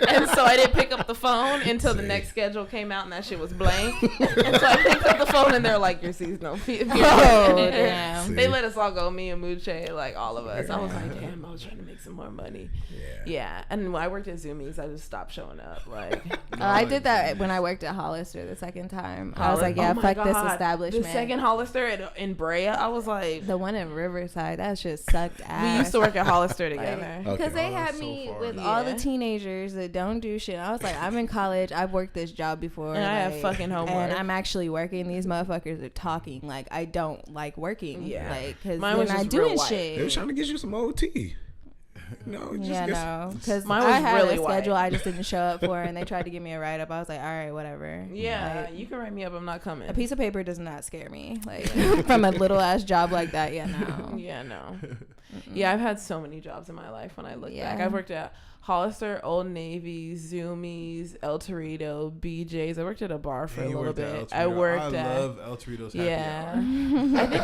and so I didn't pick up the phone until the next schedule came out, and that shit was blank, and so I picked up the phone, and they're like, you're seasonal. Oh, damn. They they let us all go, me and Mooche, like all of us. I was like, damn, I was trying to make some more money. Yeah. And when I worked at Zoomies, I just stopped showing up. Like, I did that when I worked at Hollister the second time. I was like, yeah, fuck this establishment. The second Hollister in Brea, I was like, the one in Riverside, that shit sucked ass. We used to work at Hollister together. Because they had me with all the teenagers that don't do shit. I was like, I'm in college. I've worked this job before. And I have fucking homework. And I'm actually working. These motherfuckers are talking. Like, I don't like working. Yeah. Like, because mine they're was not just real doing white. shit. They were trying to get you some OT. No, just because mine was I had really a schedule white. I just didn't show up for, and they tried to give me a write up. I was like, all right, whatever. Yeah, like, you can write me up. I'm not coming. a piece of paper does not scare me. Like from a little ass job like that. Yeah, no. Yeah, no. Yeah, I've had so many jobs in my life. When I look back, I've worked at Hollister, Old Navy, Zoomies, El Torito, BJ's. I worked at a bar for a little bit. I love El Torito's happy hour. I think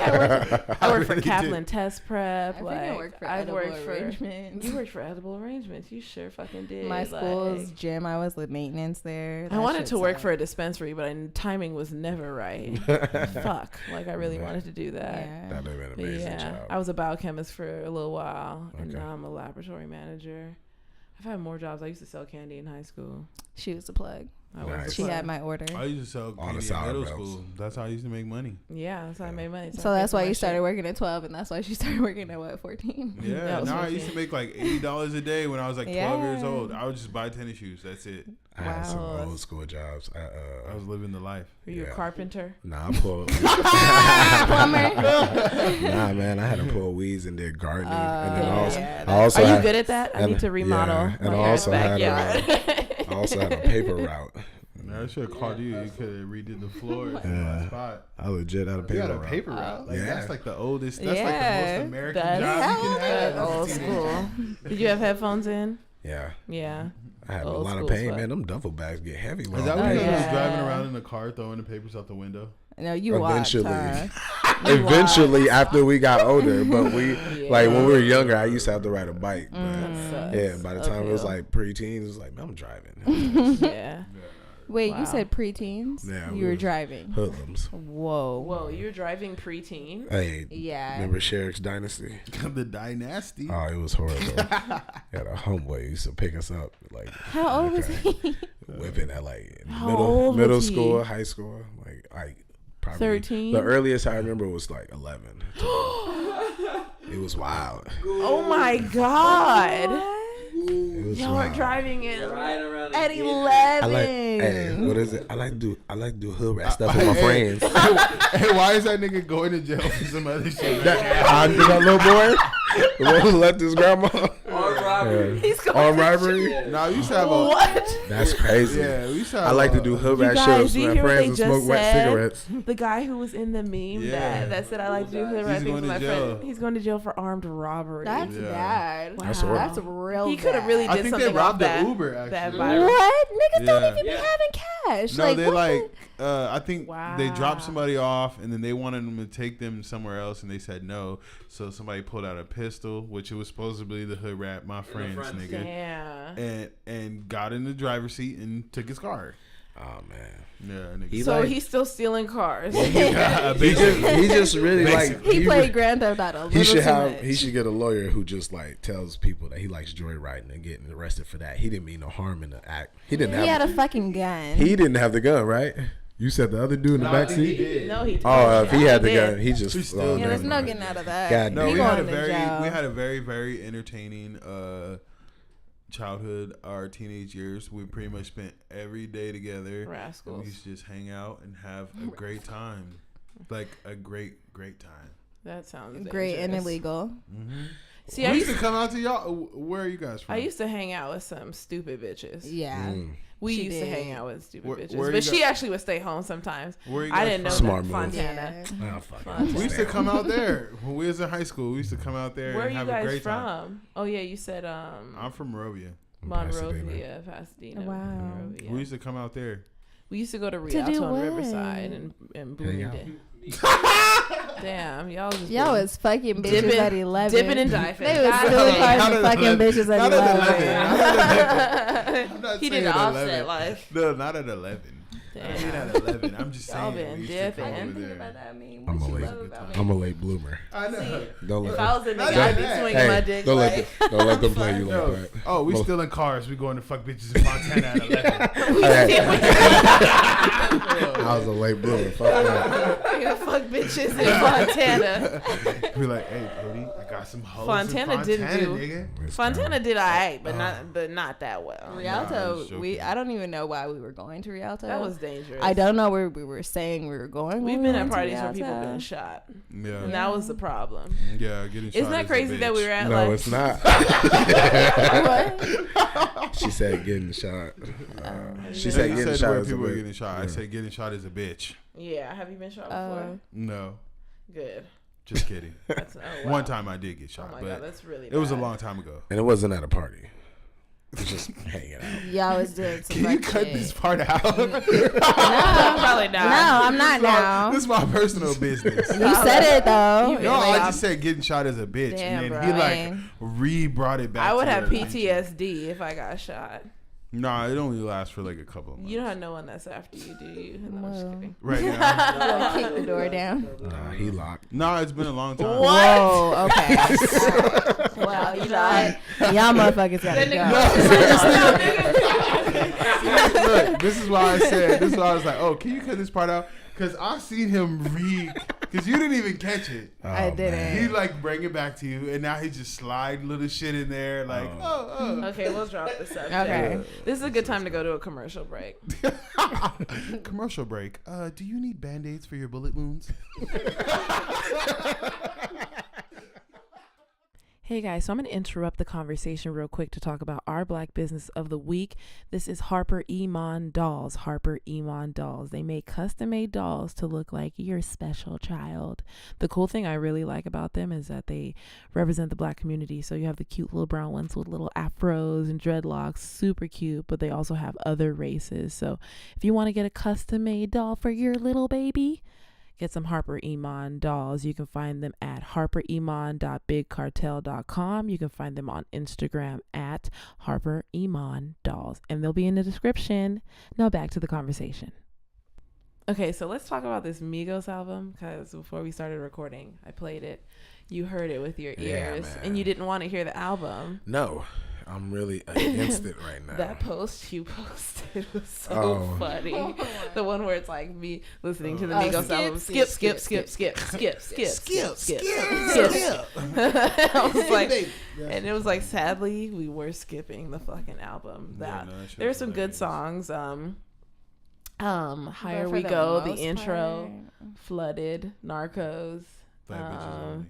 I worked for Kaplan Test Prep. I think I worked for Edible Arrangements. You worked for Edible Arrangements. You sure fucking did. My school's gym, I was with maintenance there. I wanted to work for a dispensary, but timing was never right. Fuck. Like, I really wanted to do that. Yeah. That would have been an amazing job. I was a biochemist for a little while, and now I'm a laboratory manager. I've had more jobs. I used to sell candy in high school. She was the plug. Nice. She had my order. I used to sell On the candy in middle belts. school. That's how I used to make money. Yeah, that's how I made money. So that's why you started working at 12, and that's why she started working at what, 14? Yeah, was now I 14. used to make like $80 a day when I was like 12 years old. I would just buy tennis shoes. That's it. I had some Wow. old school jobs. I was living the life. Were you a carpenter? Nah, I pulled. Plumber. Nah, man, I had to pull weeds and did gardening. And then Yeah, I also Are you had, good at that? I need to remodel. Yeah, and I my also had backyard. I also had a paper route. I should have called you. You could have redid the floor in Yeah. my spot. I legit had a paper You had a route. paper route. Like, Yeah. that's like the oldest. That's like the Yeah. most American That's job you can have. That's old school. Did you have headphones in? Yeah. Yeah. I had a Old lot of school pain, fuck. man. Them duffel bags get heavy. Is while that I'm when you paying. was Yeah. driving around in the car throwing the papers out the window? No, you walked. Eventually. Huh? Eventually, after we got older, but we like when we were Yeah. younger, I used to have to ride a bike. But yeah, by the time it was Uphill. like preteens, it was like, man, I'm driving. Yeah. Wait, Wow. you said preteens? Yeah, You were driving. Hoodlums. Whoa. Whoa, you're driving preteen? Hey, Yeah. remember Sherrick's Dynasty? The dynasty. Oh, it was horrible. Had a homeboy used to pick us up, like How old was he? whipping at like How old middle was he? school, high school, like probably 13? The earliest I remember was like 11. It was wild. Oh my God. It was Y'all are wild. driving it At 11. I like, hey, what is it? I like to do hood rat stuff with my Hey. friends. Hey, why is that nigga going to jail for some other shit? I did that little boy. The one who left his grandma. Armed robbery. He's going Armed to robbery. No, we used to have a. What? That's crazy. Yeah, we used to have I like to a- do hood You rat guys, shows do with you my hear what friends they and smoke just wet said? cigarettes. The guy who was in the meme Yeah. that said I like to do hood rat He's things going with my to jail. friend. He's going to jail for armed robbery. That's Yeah. bad. That's horrible. That's real He could have bad. really I did think something they robbed off the that. Uber, That actually. viral. What? Niggas don't Yeah. even be having cash. No, they what like. I think they Wow. dropped somebody off, and then they wanted them to take them somewhere else, and they said no. So somebody pulled out a pistol, which it was supposedly the hood rat, my friend's front. nigga, Yeah. and got in the driver's seat and took his car. Oh man. Yeah, nigga. He So like- he's still stealing cars. Yeah, He just really like He played Grand Theft Auto. He should too have. much. He should get a lawyer who just like tells people that he likes joyriding and getting arrested for that. He didn't mean no harm in the act. He didn't He had have. a fucking gun. He didn't have the gun, right? You said the other dude in the back seat. No, he did. Oh, if he had the did. gun, he just. He still oh, did. Yeah, there's never no mind. getting out of that. God No, damn. we going had a to very jail. very entertaining childhood, our teenage years. We pretty much spent every day together. Rascals. We used to just hang out and have a great time, like a great time. That sounds Great and dangerous. illegal. See, I We used used to come out to y'all. Where are you guys from? I used to hang out with some stupid bitches. Yeah. We She used to did. hang out with stupid Where bitches, you but she guys- actually would stay home sometimes. Where you I guys didn't know from? Smart that. move. Fontana. Yeah. Oh, fuck. Fun. We used to come out there when we was in high school. We used to come out there Where are and you have a guys great from? time. Oh yeah, you said I'm from Monrovia. Monrovia, Pasadena. Wow. Monrovia. We used to come out there. We used to go to do Rialto and what? Riverside and Hang out. Bloomington. Damn, y'all just Y'all been was fucking bitches dipping, at 11. dipping and diving. They was God really damn. hard to fucking bitches at Not 11. at 11. Not at 11. I'm not He saying did the at offset 11. life. No, not at 11. at 11. I'm just Y'all saying. been we used to come dipping. over there. about that meme. I'm What a you late- love about me? I'm a late bloomer. I know. Don't If let I was in the Not guy, I'd be that. swinging my dick. don't Like, let them play you like No. that. Oh, we Well- still in cars. We going to fuck bitches in Montana at 11. I was a late bloomer. Fuck that. you fuck bitches in Fontana. Be like, hey, Cody, I got some hoes Fontana in didn't Fontana, do- nigga. It's Fontana down. did alright, but not that well. Nah, I Rialto, was joking. I don't even know why we were going to Rialto. That was dangerous. I don't know where we were saying we were going. We've when been we at went to parties where Rialto. people been shot, Yeah. and that was the problem. Yeah, getting shot Isn't that is a crazy that we bitch. were at No, like? it's not. What? She said getting shot. She You said getting shot where is a people are bitch. getting shot. I Yeah. said getting shot is a bitch. Yeah, have you been shot before? No, Good. just kidding. That's, oh, wow. One time I did get Oh shot, my but god, that's really. it was a bad. long time ago. And it wasn't at a party. It was just hanging out. Y'all was doing some Can you fuck cut shit. this part out? Probably not. No, I'm not now. This is my personal business. You said it though. No, Like, I I'm- just said getting shot as a bitch, Damn, and then bro. he like Man. re-brought it back. I would to have the- PTSD if I got shot. Nah, it only lasts for like a couple of months. You don't have no one that's after you, do you? No, I'm just Well. kidding. Right now. Like, kick the door down. Nah, he locked. Nah, it's been a long time. Whoa, okay. Well, you know what? Y'all motherfuckers gotta go. Look, this is why I said. This is why I was like, oh, can you cut this part out? Because I seen him because you didn't even catch it. I didn't. He like bring it back to you, and now he just slide little shit in there, like oh. Okay, we'll drop the subject. Okay. This is a good time to go to a commercial break. Commercial break. Do you need Bandaids for your bullet wounds? Hey guys, so I'm going to interrupt the conversation real quick to talk about our Black business of the week. This is Harper Iman Dolls. Harper Iman Dolls. They make custom-made dolls to look like your special child. The cool thing I really like about them is that they represent the Black community. So you have the cute little brown ones with little afros and dreadlocks, super cute, but they also have other races. So if you want to get a custom-made doll for your little baby, get some Harper Iman dolls. You can find them at harperiman.bigcartel.com. You can find them on Instagram at Harper Iman dolls, and they'll be in the description. Now back to the conversation. Okay, so let's talk about this Migos album, because before we started recording, I played it. You heard it with your Yeah, ears, man. and you didn't want to hear the album. No, I'm really against it right now. That post you posted was so Oh. funny. The one where it's like me listening to the Oh, Migos skip, album. skip, Skip. I was like, and it was like, sadly, we were skipping the fucking album. Yeah, no, that shit There were was some good hilarious. songs. Higher But for We the Go, the most intro, part- Flooded, Narcos. Bad bitches only.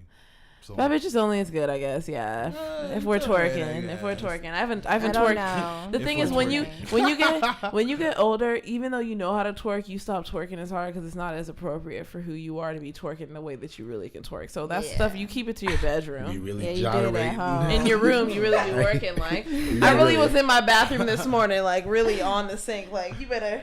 So Bad Bitches Only is good, I guess. Yeah, if we're it's alright, I twerking, if we're guess. twerking, I haven't I don't twerked. know. The If thing we're is, when twerking. you get older, even though you know how to twerk, you stop twerking as hard because it's not as appropriate for who you are to be twerking in the way that you really can twerk. So that's Yeah. stuff you keep it to your You bedroom. really Yeah, you do it at gyrate. home. In your room, you really be working. Like You I really really- was in my bathroom this morning, like really on the sink. Like you better.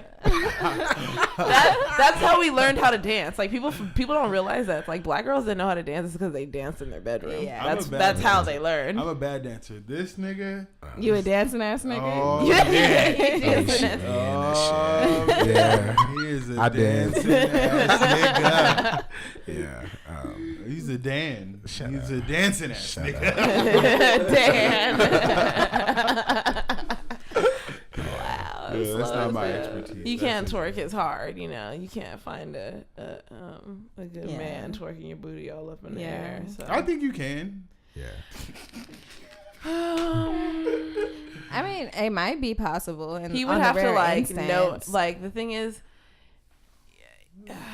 That's how we learned how to dance. Like people don't realize that. Like Black girls didn't know how to dance because they danced in their bedroom. Yeah. I'm a That's bad how dancer. they learn. I'm a bad dancer. This nigga. You a dancing ass nigga? Oh, Yeah. yeah. Oh, shit, Oh, man, yeah. He is a I dance. dancing ass nigga. Yeah. He's a Dan. Shut He's up. a dancing ass Shut nigga. Dan. Wow. Yeah, that's slow not as my hell. expertise. You That's can't it. twerk as hard, you know. You can't find a good Yeah. man twerking your booty all up in the Yeah. air. So. I think you can. Yeah. I mean, it might be possible. And He would on the have to rare like know. instance. Like the thing is,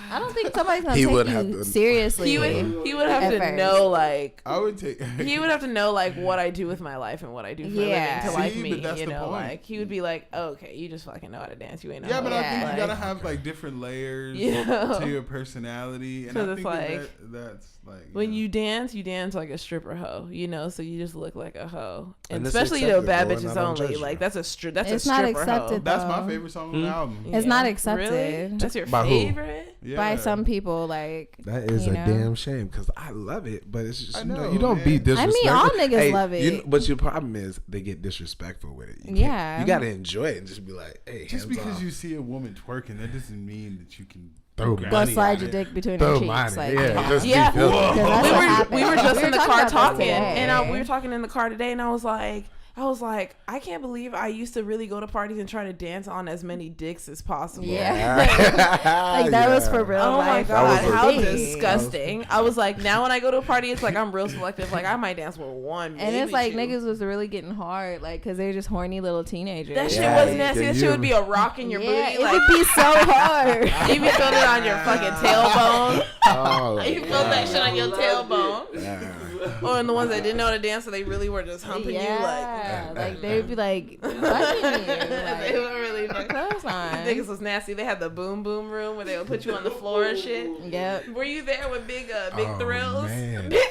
I don't think somebody's gonna He take would you have to- seriously. he would have At to first. know like. I would take. He would have to know like what I do with my life and what I do for a Yeah. living to like See, me. but that's You the know, point. like he would be like, oh, okay, you just fucking know how to dance. You ain't know. Yeah, how but to I think like, you gotta have like different layers Yeah. to your personality, and 'Cause I it's think like, that's like when know. you dance like a stripper hoe, you know, so you just look like a hoe. And And it's especially though bad acceptable, bitches and I don't only, judge like you. that's a It's stripper not hoe. accepted. That's though. my favorite song on the album. It's not accepted. Really? That's your By who? favorite? Yeah. why some people like. That is you a know? damn shame because I love it, but it's just I know, you don't man. be disrespectful. all niggas love it. But your problem is they get disrespectful with it. You gotta enjoy it and just be like, hey, Just hands because off. you see a woman twerking, that doesn't mean that you can Throw grab Go money it. slide your dick between Throw your cheeks. money. Like, Yeah, just be Yeah. filthy. 'Cause that's what happened. we were just in the talking car about this talking, today. and we were talking in the car today, and I was like, I can't believe I used to really go to parties and try to dance on as many dicks as possible. Yeah. Like that was for real. Oh my life. god, was a how thing. disgusting! I was like, now when I go to a party, it's like I'm real selective. Like I might dance with one, And maybe it's like two. niggas was really getting hard, like, cause they're just horny little teenagers. That shit Yeah, was nasty. yeah, That shit you- would be a rock in your yeah, booty. it Like would be so hard. you be feeling it on your fucking tailbone. Oh, You feel that shit on your tailbone. yeah. Or in the ones that didn't know how to dance, so they really were just humping you. Like they'd be like fucking you. They Like, were really fucking. clothes on. Niggas was nasty. They had the boom boom room where they would put you on the floor and shit. Yep. Were you there with big Oh, thrills? man. Big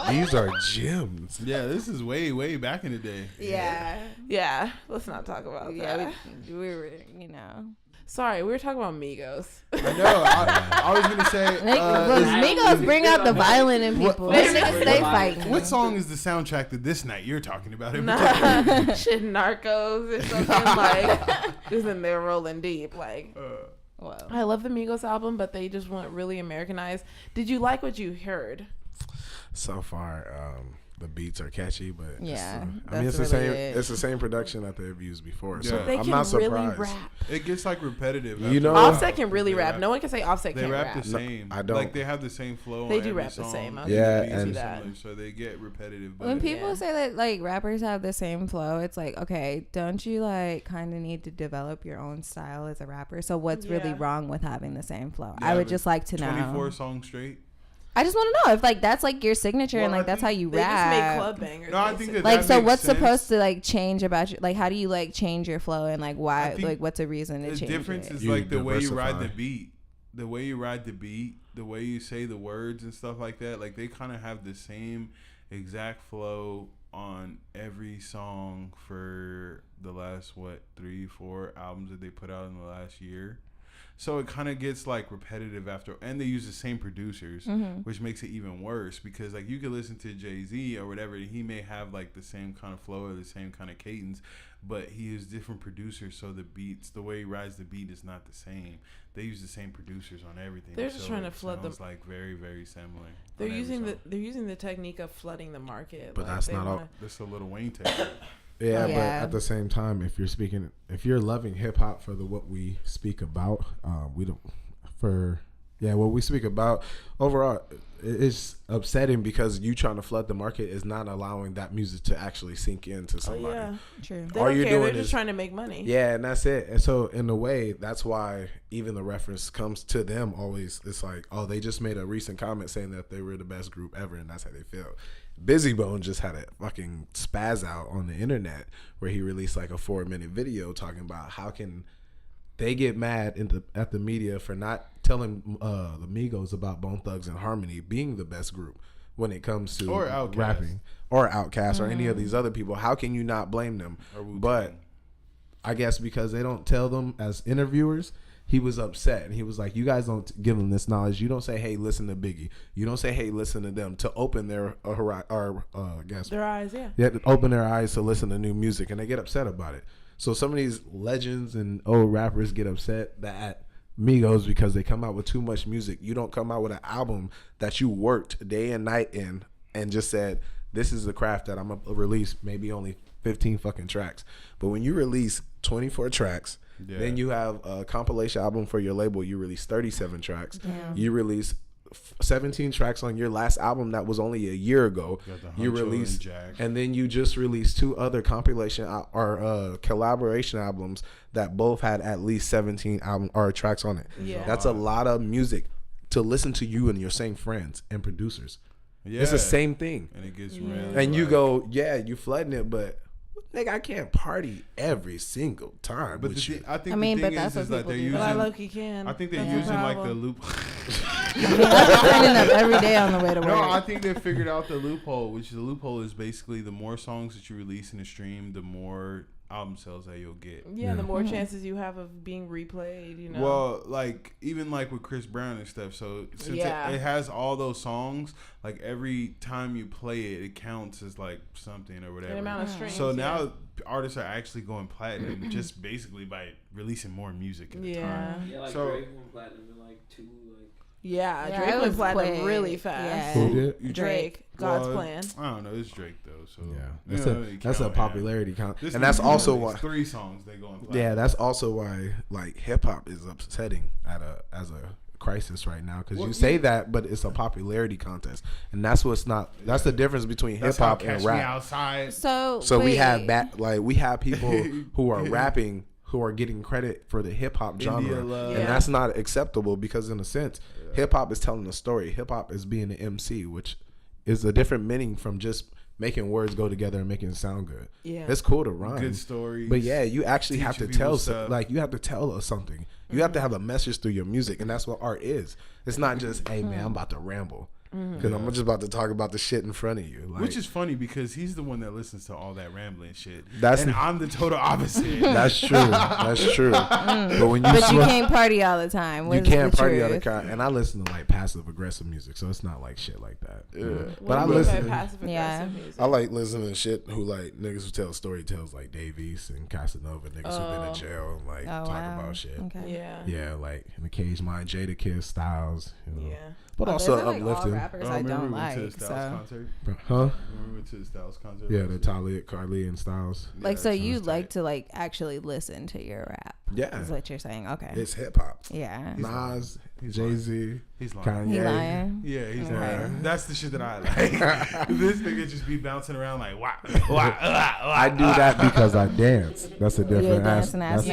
These are gems. Yeah, this is way back in the day. Yeah. Yeah, let's not talk about Yeah. that. We were, you know. Sorry, we were talking about Migos. I know. I was gonna say. Migos bring out the violent in people. What- These niggas stay fighting. What song is the soundtrack to this night you're talking about? Nah, shit, Narcos or something like. Isn't there rolling deep? Like, Whoa. I love the Migos album, but they just went really Americanized. Did you like what you heard? So far, the beats are catchy, but Yeah, I mean, it's that's the really same. it. It's the same production that they've used before. So Yeah. They I'm can not really surprised. rap. It gets like repetitive. You after know- a while. Offset can really They rap. No one can say Offset They can't rap rap. the same. I don't. Like they have the same flow. They on do every rap the song. same. I Yeah, can and- see that. So they get repetitive. But When people Yeah. say that like rappers have the same flow, it's like, okay, don't you like kind of need to develop your own style as a rapper? So what's really Yeah. wrong with having the same flow? Yeah, I would but just like to know. 24 songs straight. I just want to know if like that's like your signature and Well, like I that's how think you They just make rap. club bangers. No, I think that Like, so makes what's sense. supposed to like change about you? Like, how do you like change your flow and like I why? think Like, what's a reason to The change difference it? is You like the way you ride the diversify. beat. The way you ride the beat, the way you say the words and stuff like that. Like they kind of have the same exact flow on every song for the last 3-4 albums that they put out in the last year. So it kind of gets like repetitive after, and they use the same producers, which makes it even worse because like you could listen to Jay-Z or whatever, he may have like the same kind of flow or the same kind of cadence, but he uses different producers, so the beats, the way he rides the beat is not the same. They use the same producers on everything. They're just so trying to it flood sounds the- like very similar. They're on every using song. they're using the technique of flooding the market. But Like, that's they not all- wanna- That's a Lil Wayne technique. Yeah, Oh, but yeah. at the same time, if you're loving hip hop for what we speak about, what we speak about overall, it's upsetting because you trying to flood the market is not allowing that music to actually sink into Oh somebody. yeah, True. they All don't you're care. doing They're just is- trying to make money. Yeah, and that's it. And so in a way, that's why even the reference comes to them always. It's like, oh, they just made a recent comment saying that they were the best group ever, and that's how they feel. Busy Bone just had a fucking spaz out on the internet where he released like a 4-minute video talking about how can they get mad at the media for not telling the Migos about Bone Thugs and Harmony being the best group when it comes to Or Outkast. rapping or Outkast or any of these other people. How can you not blame them? Or Wu-Tang. But I guess because they don't tell them as interviewers, he was upset and he was like, you guys don't give them this knowledge. You don't say, hey, listen to Biggie. You don't say, hey, listen to them to open their Their eyes, yeah. they have to open their eyes to listen to new music, and they get upset about it. So some of these legends and old rappers get upset that Migos because they come out with too much music. You don't come out with an album that you worked day and night in and just said, this is the craft that I'm going to release maybe only 15 fucking tracks. But when you release 24 tracks, then you have a compilation album for your label. You release 37 tracks. You release 17 tracks on your last album that was only a year ago. You Huncho release, and Jack. and then you just released 2 other compilation or collaboration albums that both had at least 17 album or tracks on it. Yeah. That's a lot of music to listen to you and your same friends and producers. Yeah. It's the same thing. And it gets really And you like- go, yeah, you flooding it, but nigga, I can't party every single time But with you. I think I mean, the but thing that's is what that they're people do. using. But I low-key can. I think they're That's the using like the problem. loop. I'm turning up every day on the way to work. No, I think they figured out the loophole, which the loophole is basically the more songs that you release in the stream, the more album sales that you'll get. Yeah, the more chances you have of being replayed, you know. Well, like even like with Chris Brown and stuff. So since it has all those songs, like every time you play it, it counts as like something or whatever. An amount of streams. So now artists are actually going platinum just basically by releasing more music at a time. Yeah, like so, Drake went platinum in like 2 like. Yeah, Drake went platinum really fast. Who did? Drake. God's plan. I don't know. It's Drake though, so that's a popularity count, and that's also why 3 songs they go on platinum. Yeah, that's also why like hip hop is upsetting as a crisis right now because you say that, but it's a popularity contest, and that's what's not. That's the difference between hip hop and rap. So we have we have people who are rapping who are getting credit for the hip hop genre, and that's not acceptable because in a sense, hip hop is telling a story. Hip hop is being an MC, which is a different meaning from just making words go together and making it sound good. Yeah, it's cool to rhyme, good stories, but you actually have to tell you have to tell us something. You have to have a message through your music, and that's what art is. It's not just, hey man, I'm about to ramble. Because I'm just about to talk about the shit in front of you. Like, which is funny because he's the one that listens to all that rambling shit. And I'm the total opposite. That's true. That's true. But when you can't party all the time. You can't party all the time. And I listen to like passive aggressive music, so it's not like shit like that. Yeah. But I listen. I like listening to shit who like niggas who tell story tells like Dave East and Casanova, niggas who've been in jail and like talk about shit. Okay. Yeah, like in the Cage Mind, Jadakiss, Styles. You know. Yeah. But also uplifting. All rappers I don't like. To the Styles concert? Huh? Remember to the Styles concert? Yeah, the Talib, Carly, and Styles. Like, so you like to like actually listen to your rap? Yeah, is what you're saying. Okay, it's hip hop. Yeah, Nas, Jay-Z, he's lying. Kanye. He lying. Yeah, he's lying. That's the shit that I like. This nigga just be bouncing around like wah. I do that because I dance. That's a different aspect.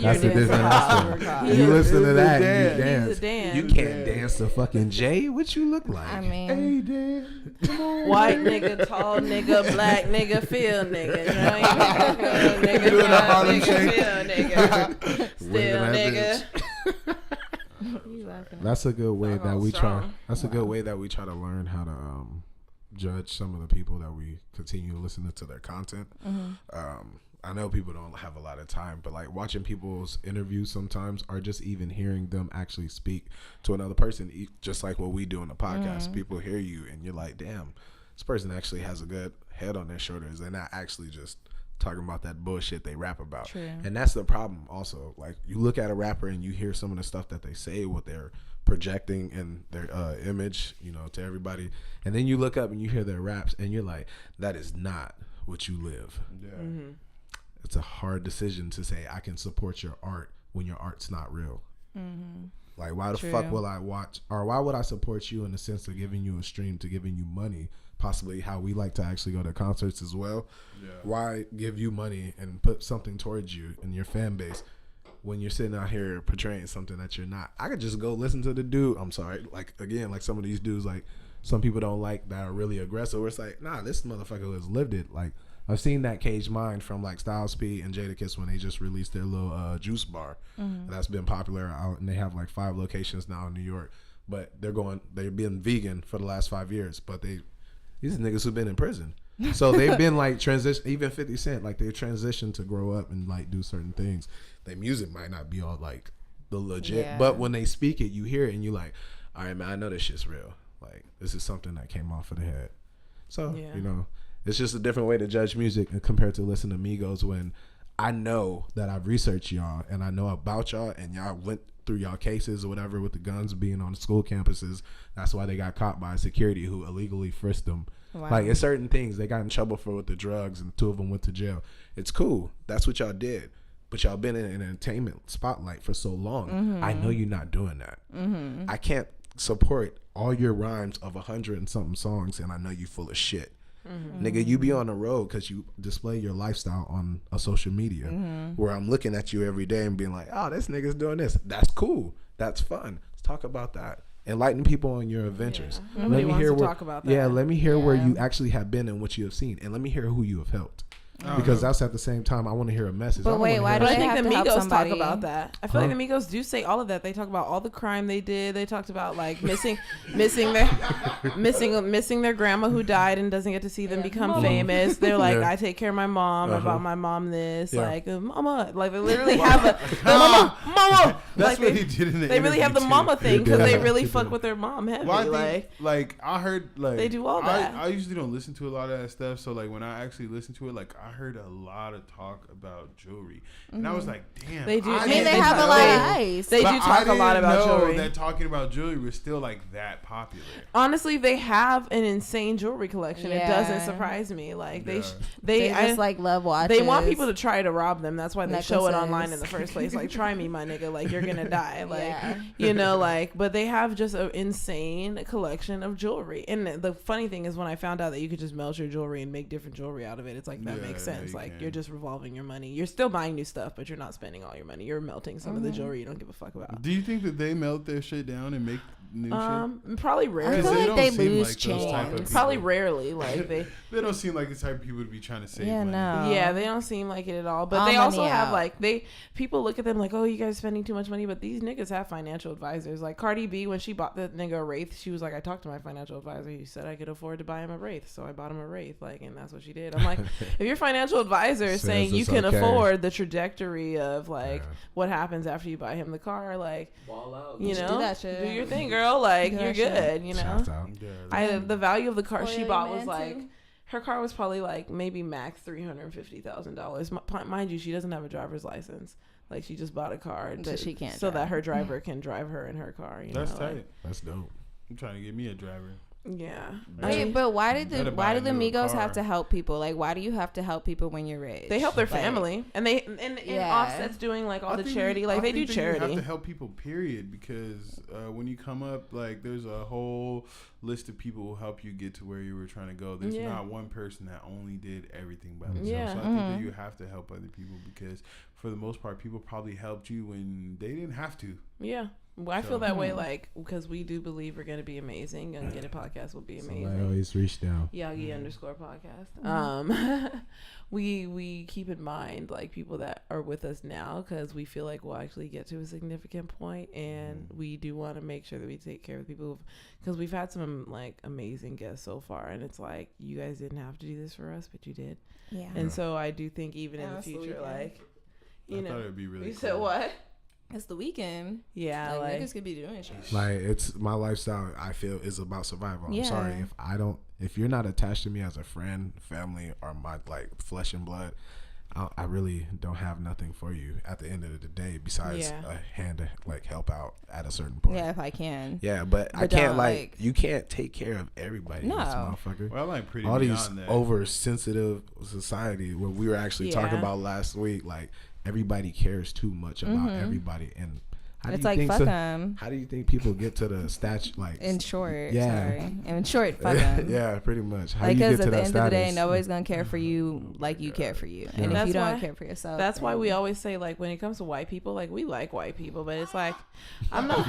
That's a different aspect. You listen to that, you dance. You can't dance to fucking Jay. What you look like? I mean, hey, Dan. White nigga, tall nigga, black nigga, feel nigga. You know, nigga, doing a Harlem shake. Nigga, still nigga. That's a good way that we try. That's a good way that we try to learn how to judge some of the people that we continue listening to their content. I know people don't have a lot of time, but like watching people's interviews sometimes, or just even hearing them actually speak to another person, just like what we do in the podcast. People hear you, and you're like, damn, this person actually has a good head on their shoulders. They're not actually just talking about that bullshit they rap about. True. And that's the problem also. Like, you look at a rapper and you hear some of the stuff that they say, what they're projecting and their image, you know, to everybody, and then you look up and you hear their raps and you're like, that is not what you live. It's a hard decision to say I can support your art when your art's not real. Like, why the fuck will I watch, or why would I support you in the sense of giving you a stream, to giving you money, possibly how we like to actually go to concerts as well. Why give you money and put something towards you and your fan base when you're sitting out here portraying something that you're not? I could just go listen to the dude. I'm sorry, like, again, like some of these dudes, like some people don't like, that are really aggressive, where it's like, nah, this motherfucker has lived it. Like, I've seen that Cage Mind from like Styles P and Jadakiss when they just released their little juice bar. That's been popular out, and they have like 5 locations now in New York. But they've been vegan for the last 5 years. But these niggas who've been in prison, so they've been like transition. Even 50 Cent, like, they transitioned to grow up and like do certain things. Their music might not be all like the legit, but when they speak it, you hear it and you like, all right, man, I know this shit's real. Like, this is something that came off of the head. So you know. It's just a different way to judge music compared to listen to Migos, when I know that I've researched y'all and I know about y'all, and y'all went through y'all cases or whatever with the guns being on school campuses. That's why they got caught by security who illegally frisked them. Wow. Like, it's certain things they got in trouble for with the drugs, and 2 of them went to jail. It's cool. That's what y'all did. But y'all been in an entertainment spotlight for so long. I know you're not doing that. I can't support all your rhymes of 100 and something songs, and I know you full of shit. Nigga, you be on the road because you display your lifestyle on a social media, where I'm looking at you every day and being like, oh, this nigga's doing this. That's cool. That's fun. Let's talk about that. Enlighten people on your adventures. Nobody wants to talk about that. Yeah, let me hear where you actually have been and what you have seen, and let me hear who you have helped. because that's at the same time I want to hear a message. But wait, why do But I they think have the to help Migos somebody? talk about that. I feel like the Migos do say all of that. They talk about all the crime they did. They talked about like missing their grandma who died and doesn't get to see them become famous. They're like, I take care of my mom. I bought my mom this. Like, mama. Like, they literally have mama. That's like what he did in the They really have the interview, mama too. thing because they really fuck with their mom heavy. Well, I think, like I heard, like they do all that. I usually don't listen to a lot of that stuff. So like when I actually listen to it, like I heard a lot of talk about jewelry, and I was like, damn. They do. I mean, they have a lot of ice. They do talk a lot about jewelry. That talking about jewelry was still like that popular. Honestly, they have an insane jewelry collection. It doesn't Yeah. surprise me. Like Yeah. They just like love watches. They want people to try to rob them. That's why they show it Necklaces. online in the first place. Like, try me, my nigga. Like, you're gonna die. Like, Yeah. you know, like. But they have just an insane collection of jewelry. And the funny thing is, when I found out that you could just melt your jewelry and make different jewelry out of it, it's like that makes sense. Like, you're just revolving your money. You're still buying new stuff, but you're not spending all your money. You're melting some of the jewelry you don't give a fuck about. Do you think that they melt their shit down and make new shit? Probably I rarely. feel They like don't they seem lose like those type of chains. Probably people. rarely. Like they They don't seem like the type of people to be trying to save Yeah, money. no. Yeah, they don't seem like it at all. But All they also money have out. like people look at them like, oh, you guys spending too much money. But these niggas have financial advisors. Like Cardi B, when she bought the nigga a Wraith, she was like, I talked to my financial advisor. He said I could afford to buy him a Wraith, so I bought him a Wraith. Like, and that's what she did. I'm like, if your financial advisor is Says saying you it's can okay. afford the trajectory of like Yeah. what happens after you buy him the car, like Ball out. you Do know, that shit. do your thing, girl. Like Do you're that shit. good. You know, Shouts out. Yeah, the value of the car she Oily bought man was like. too. Her car was probably like maybe max $350,000. Mind you, she doesn't have a driver's license. Like she just bought a car That she can't so drive. that her driver can drive her in her car. You that's know, tight. like, That's dope. I'm trying to get me a driver. yeah. Wait, but why did Better the buy a Migos newer have car. to help people? Like, why do you have to help people when you're rich? They help their Like, family, and Yeah. Offset's doing like all the charity. Like they do charity. You have to help people, period, because when you come up, like there's a whole list of people who help you get to where you were trying to go. There's Yeah. not one person that only did everything by themselves. Yeah. So I think that you have to help other people because for the most part, people probably helped you when they didn't have to. Yeah. Well, I feel that way, like because we do believe we're gonna be amazing. Young and Gettin podcast will be amazing. Somebody always reach down. Yagi _ podcast. We keep in mind like people that are with us now because we feel like we'll actually get to a significant point, and we do want to make sure that we take care of people because we've had some like amazing guests so far, and it's like you guys didn't have to do this for us, but you did. Yeah. And so I do think even in the Absolutely, future, yeah. like I thought it would be really you cool. said what? It's the weekend. Yeah, Like, like niggas could be doing shit. Like it's my lifestyle. I feel is about survival. I'm Yeah. sorry if you're not attached to me as a friend, family, or my like flesh and blood. I really don't have nothing for you at the end of the day besides Yeah. a hand to like help out at a certain point. Yeah, if I can. Yeah, but I But can't don't, like you can't take care of everybody. No. This motherfucker. Well, I'm pretty All beyond these that. oversensitive society what we were actually talking Yeah. about last week, like everybody cares too much about everybody, and how It's do you like, think fuck 'em. how do you think people get to the statue like In short, Yeah. sorry. In short, fuck 'em. yeah, pretty much. How Like, do you because get to at the that end of the day, status? nobody's gonna care for you like you care for you, and if That's you don't why- care for yourself, That's why then- we always say like when it comes to white people, like we like white people, but it's like I'm not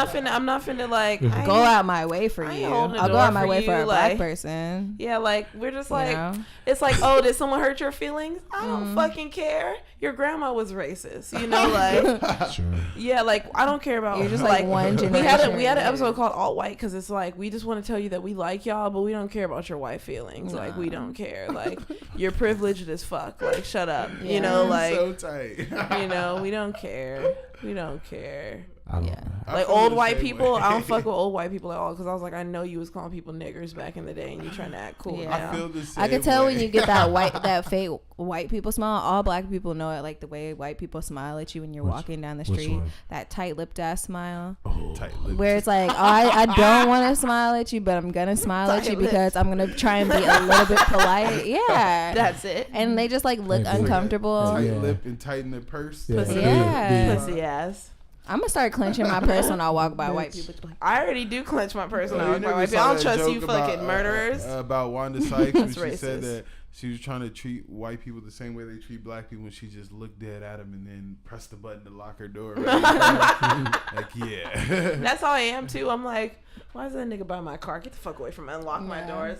finna like I go ain't- out my way for I ain't you. holding the I'll go door out my for way you, for a like- black person. Yeah, like we're just You like know? it's like, oh, did someone hurt your feelings? I don't fucking care. Your grandma was racist, you know, like Sure. yeah, like I don't care about. You're just like one we had generation we had an removed. episode called Alt White because it's like we just want to tell you that we like y'all, but we don't care about your white feelings. Like we don't care. Like you're privileged as fuck. Like shut up. You Yeah. know, like so tight. you know, we don't care. We don't care. I don't Yeah. know. I Like feel old the white same people, way. I don't fuck with old white people at all because I was like, I know you was calling people niggers back in the day, and you trying to act cool Yeah. now. I feel the same I could tell way. when you get that fake white people smile. All black people know it, like the way white people smile at you when you're walking down the which street. one? That tight-lipped ass smile, tight lips. where it's like, oh, I don't want to smile at you, but I'm gonna smile at you Tight-lipped. because I'm gonna try and be a little bit polite. Yeah, That's it. and they just like look Like, uncomfortable. tight Yeah. lip and tighten the purse. Yeah. Pussy, Yeah. pussy ass. I'm gonna start clenching my purse when I walk by white people. I already do clench my purse when I You walk by never white people. saw I don't that trust you joke fucking about, murderers. about Wanda Sykes when That's she said racist. that She was trying to treat white people the same way they treat black people, and she just looked dead at him and then pressed the button to lock her door. Like, yeah. That's how I am too. I'm like, why is that nigga by my car? Get the fuck away from me. Unlock my doors.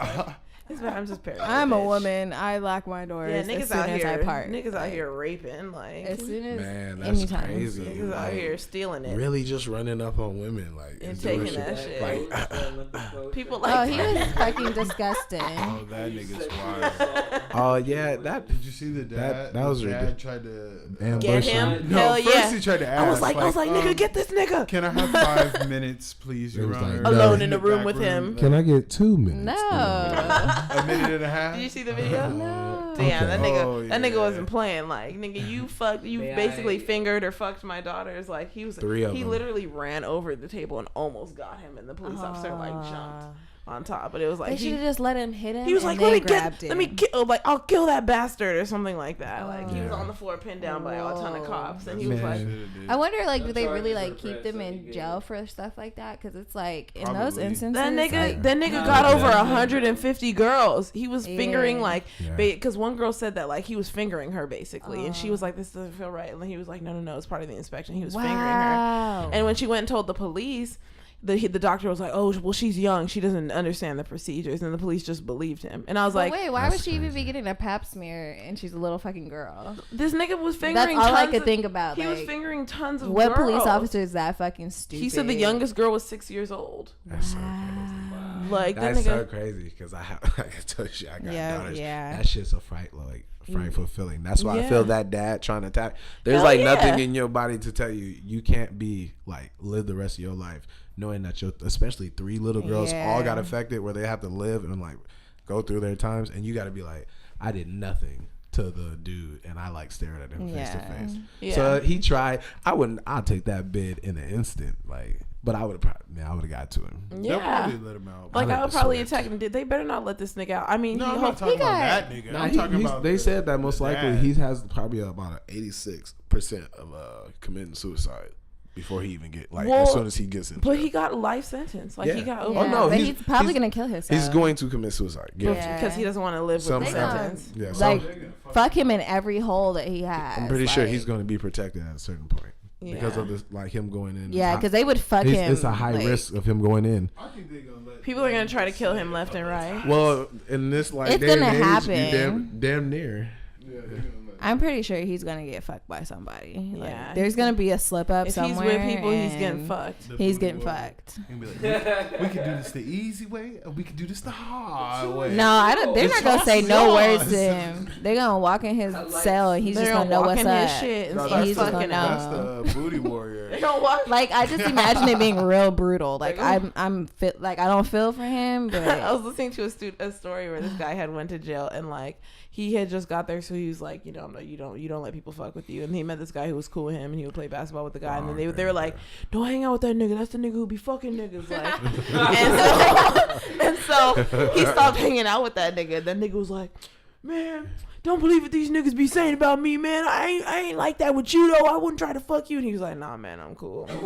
Like, I'm just paranoid. I'm a woman. I lock my doors niggas as soon out as here, I park. niggas out here raping, like as soon as Man, that's anytime. crazy. niggas out Like, here stealing it really just running up on women, like, and doing taking that shit. Like, People Oh, like he was fucking disgusting. Oh, that nigga's wild. oh yeah, that Did you see the dad? that was the dad ridiculous. tried to get ambush him. No, Hell first yeah. he tried to ask. I was like, nigga, get this nigga. Can I have 5 minutes, please, It Your was Honor? like, Alone no. in the room with him. Can I get 2 minutes? No. A minute and a half. Did you see the video? No. Damn, Okay. that nigga, Oh, that nigga yeah. wasn't playing. Like, nigga, you May basically I- fingered or fucked my daughters. Like, he was, 3 of he them. literally ran over the table and almost got him, and the police officer like jumped on top. But it was They like should have just let him hit him. he was and like, then let me grabbed him. kill, like, I'll kill that bastard or something like that. Like, he was Yeah. on the floor pinned down by a ton of Whoa. cops, and he was like, Man. I wonder, like, do No they really charges like or keep threats them that in he gave. jail for stuff like that? Because it's like in those Probably. instances, that nigga, like, that nigga No, got over yeah. 150 girls. He was fingering Yeah. like, Yeah. because one girl said that like he was fingering her basically, and she Oh. was like, "This doesn't feel right," and he was like, "No, it's part of the inspection." He was fingering her, wow. and when she went and told the police, the doctor was like, "Oh, well, she's young. She doesn't understand the procedures," and the police just believed him. And I was But like, wait, why That's would she even be crazy. getting a pap smear and she's a little fucking girl? "This nigga was That's fingering." all I tons could of- think about. He was Like, fingering tons of what girls. police officer is that fucking stupid? He said the youngest girl was 6 years old. That's so Wow. Like that That's nigga. so crazy because I have, like I told you, I got Yeah, daughters. yeah. That shit's a frightful feeling. That's why I Yeah. feel that dad trying to attack. There's Hell like yeah. nothing in your body to tell you can't be like live the rest of your life knowing that your especially 3 little girls all got Yeah. affected where they have to live and like go through their times, and you got to be like, I did nothing to the dude and I like stared at him face to Yeah. face. Yeah. So he tried. I'll take that bid in an instant. Like, but I would have got to him. They'll Yeah. probably let him out. Like I I like would the probably switch. attack him. They better not let this nigga out. I mean, No, he I'm hope not talking about got- that nigga. Nah, I'm talking about they the- said that most the likely dad. he has probably about an 86% of committing suicide before he even get like Well, as soon as he gets in. but jail. he got a life sentence. Like he Yeah. got Oh, over. Yeah, no, but he's- he's probably he's- gonna kill himself. He's going to commit suicide. Yeah. because he doesn't want to live with Some- the They gonna, sentence. Yeah, like, so- fuck him in every hole that he has. I'm pretty sure like- he's going to be protected at a certain point because Yeah. of this, like him going in. Yeah, because they would fuck him. it's a high like, risk of him going in. I think they're gonna let People are gonna try to kill him left and right. Well, in this like It's day and gonna age, you happen. damn near. Yeah, they're gonna let I'm pretty sure he's gonna get fucked by somebody. Like, Yeah. there's gonna be a slip up If somewhere. he's with people, he's getting and fucked. the He's booty getting warrior. fucked. And be like, we can do this the easy way, or we can do this the hard way. No, I don't. They're It's not gonna say yours. no words to him. They're gonna walk in his I like- cell and he's They're just gonna know walk what's in up. his shit and No, start he's just fucking gonna up. know. That's the booty warrior. They gonna walk. Like I just imagine it being real brutal. Like Like, I'm fit. Like I don't feel for him, I but was listening to a story where this guy had went to jail and like he had just got there, so he was like, you know, no, you don't let people fuck with you. And he met this guy who was cool with him, and he would play basketball with the guy. And then they were like, don't hang out with that nigga. That's the nigga who be fucking niggas. Like, and so he stopped hanging out with that nigga. That nigga was like, man, don't believe what these niggas be saying about me, man. I ain't like that with you though. I wouldn't try to fuck you. And he was like, nah, man, I'm cool. And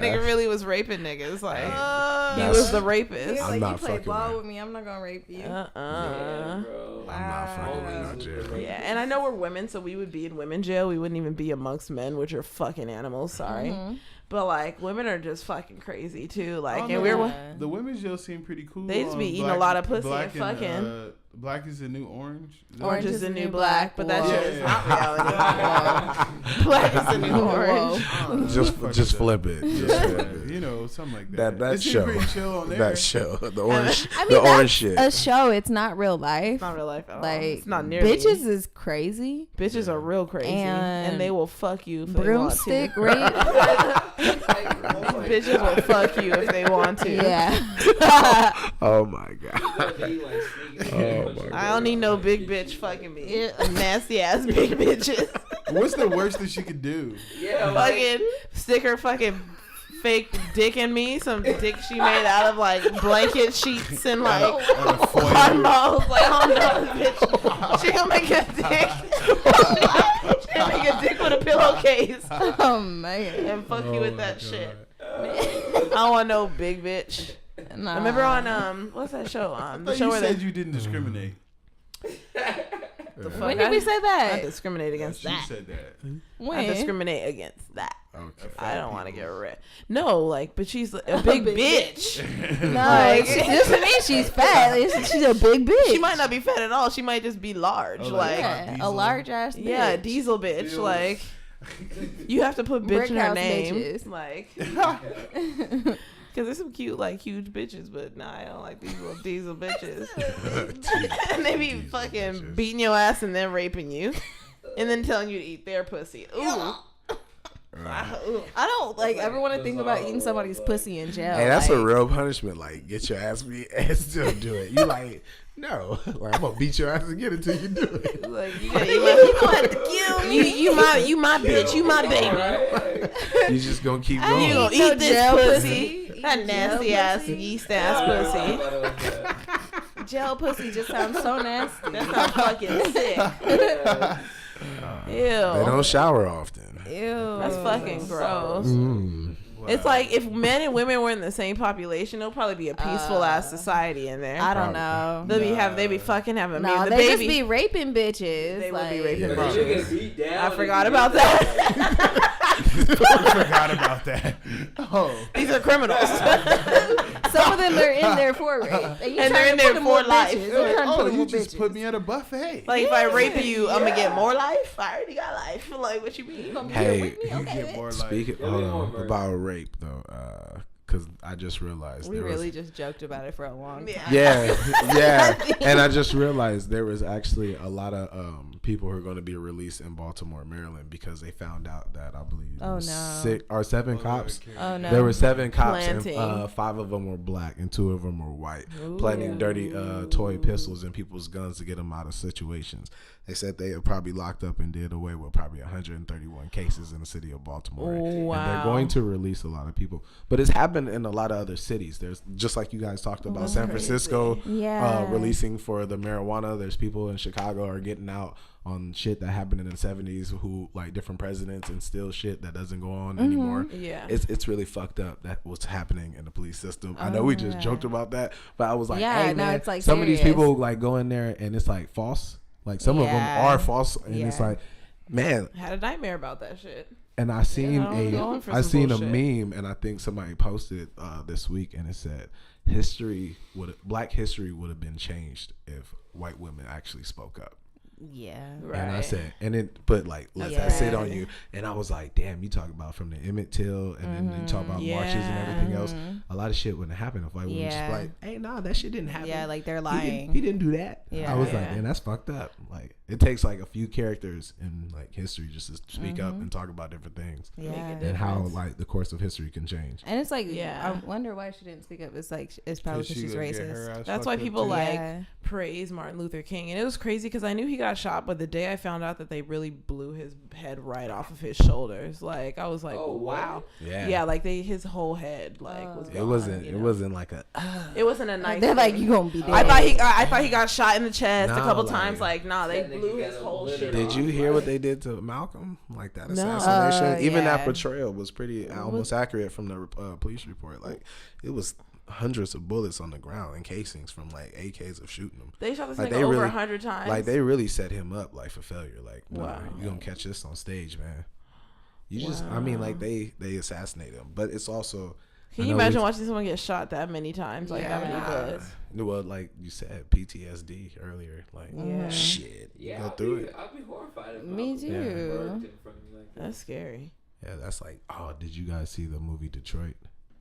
nigga really was raping niggas. Like he was the rapist. I'm not fucking with with me. I'm not gonna rape you. Yeah, bro. I'm not fucking with no jail. Yeah, and I know we're women, so we would be in women jail. We wouldn't even be amongst men, which are fucking animals. Sorry, Mm-hmm. but like women are just fucking crazy too. Like, Oh, and no, we're the women's jail seem pretty cool. They just be eating a lot of pussy and fucking. Black is the new orange. Is that Orange what is the new black, but that Whoa. shit is Yeah. not reality. Black is the new orange. Just flip it. Just Yeah, flip it. you know, something like that. That It seemed show. pretty chill on there. That show. The orange. I mean, the that's orange shit. a show. It's not real life. It's not real life at all. Like It's not nearly. bitches is crazy. Bitches are real crazy, and they will fuck you if Broomstick they want rape. to. Bitches will fuck you if they want to. Yeah. Oh my god. Oh I don't need no big bitch fucking me. Nasty ass big bitches. What's the worst that she could do? Yeah, like, Fucking stick her fucking fake dick in me. Some dick she made out of like blanket sheets and like And a foil. cotton balls. Like, I don't know, bitch. She gonna make a dick. She gonna make a dick with a pillowcase Oh man. and fuck you with that shit. I don't want no big bitch. Nah. Remember on what's that show? The But show you where said they you didn't discriminate. When did we say I that? discriminate against She that. said that. When? I discriminate against that. Okay. I don't want to get rid. No, like, but she's a big bitch. No, Like- it doesn't mean she's fat. She's a big bitch. She might not be fat at all. She might just be large. Oh, like, Yeah, a Diesel. large ass. yeah, bitch. diesel bitch. Diesel. Like, you have to put bitch in her Brickhouse name. bitches. Like, because there's some cute, like, huge bitches, but nah, I don't like these little diesel bitches. And they be fucking beating your ass and then raping you, and then telling you to eat their pussy. Ooh. I don't like ever want to think about eating somebody's pussy in jail. Hey, that's like, a real punishment. Like, get your ass beat and still do it. You like, no. Like, I'm gonna beat your ass and get it till you do it. Like, you gonna have to kill me. You my bitch. You my baby. You just gonna keep I going. You ain't gonna no eat this jail pussy. pussy. That nasty ass yeast ass pussy. Jail pussy just sounds so nasty. That sounds fucking sick. Ew. They don't shower often. Ew. That's fucking gross. Mm. It's like if men and women were in the same population, it'll probably be a peaceful ass society in there. I don't know. They be fucking having No, the they baby. just be raping bitches. They would be like- raping Yeah. bitches. Beat down. I forgot about that. I forgot about that. Oh, These are criminals. Some of them are in there for rape, you And they're trying in to there put them for with life. bitches. They're trying to put oh, them you with just bitches. put me at a buffet. Like if I rape you, I'm gonna get more life. I already got life. Like what you mean? Hey, you get more like. speaking Yeah, we hold want on, murder. about rape though, because I just realized We there really was. just joked about it for a long time. Yeah. Yeah, and I just realized there was actually a lot of people who are going to be released in Baltimore, Maryland, because they found out that I believe it Oh, was no. 6 or 7 cops. Oh no. There were 7 cops, Planting. and 5 of them were black, and 2 of them were white, planting dirty toy pistols in people's guns to get them out of situations. They said they had probably locked up and did away with probably 131 cases in the city of Baltimore, and Wow. they're going to release a lot of people. But it's happened in a lot of other cities. There's just like you guys talked about, San Francisco Yeah. releasing for the marijuana. There's people in Chicago are getting out on shit that happened in the 70s who like different presidents and still shit that doesn't go on anymore. Yeah. It's really fucked up that what's happening in the police system. I know we just joked about that, but I was like, Yeah, hey no, man, it's, like, some of these serious. people like go in there and it's like false. Like some of them Yeah. are false, and it's Yeah. like, man. I had a nightmare about that shit. And I seen I'm going for I some seen bullshit. a meme, and I think somebody posted this week, and it said Black history would have been changed if white women actually spoke up. Yeah. Right. And I said, and it put like let Yeah. that sit on you. And I was like, damn, you talk about from the Emmett Till, and then you talk about marches and everything else. A lot of shit wouldn't happen if white women just Yeah. like, hey, nah, that shit didn't happen. Yeah, like they're He lying. didn't do that. Yeah. I was like, Yeah. man, that's fucked up. Like, it takes like a few characters in like history just to speak up and talk about different things, Yeah. and how like the course of history can change. And it's like, Yeah. I wonder why she didn't speak up. It's like, it's probably because she's racist. That's why people like Yeah. praise Martin Luther King, and it was crazy because I knew he got shot, but the day I found out that they really blew his head right off of his shoulders, like I was like, Oh, wow, Yeah. yeah, like his whole head like was. It gone, wasn't. you It know? wasn't like a. It wasn't a nice. They're like, thing. you gonna be dead. I thought he got shot in the chest a No, couple like- times. Like, nah, they That nigga blew got his whole shit. obliterated. Did you hear what they did to Malcolm? Like that No. assassination. Even that Yeah. portrayal was pretty almost accurate from the police report. Like it was hundreds of bullets on the ground and casings from like AKs of shooting him. They shot this Like, nigga they over really- 100 times. Like they really set him up like for failure. Like, no, Wow. you gonna catch this on stage, man. You just, I mean, like they assassinate him, but it's also. Can I you know imagine we- watching someone get shot that many times? Like that many bullets. Well, like you said, PTSD earlier. Like, Yeah. shit, Yeah, go I'd through be, it. I'd be horrified. If Me Malcolm too. worked in front of me like that. That's scary. Yeah, that's like, oh, did you guys see the movie Detroit?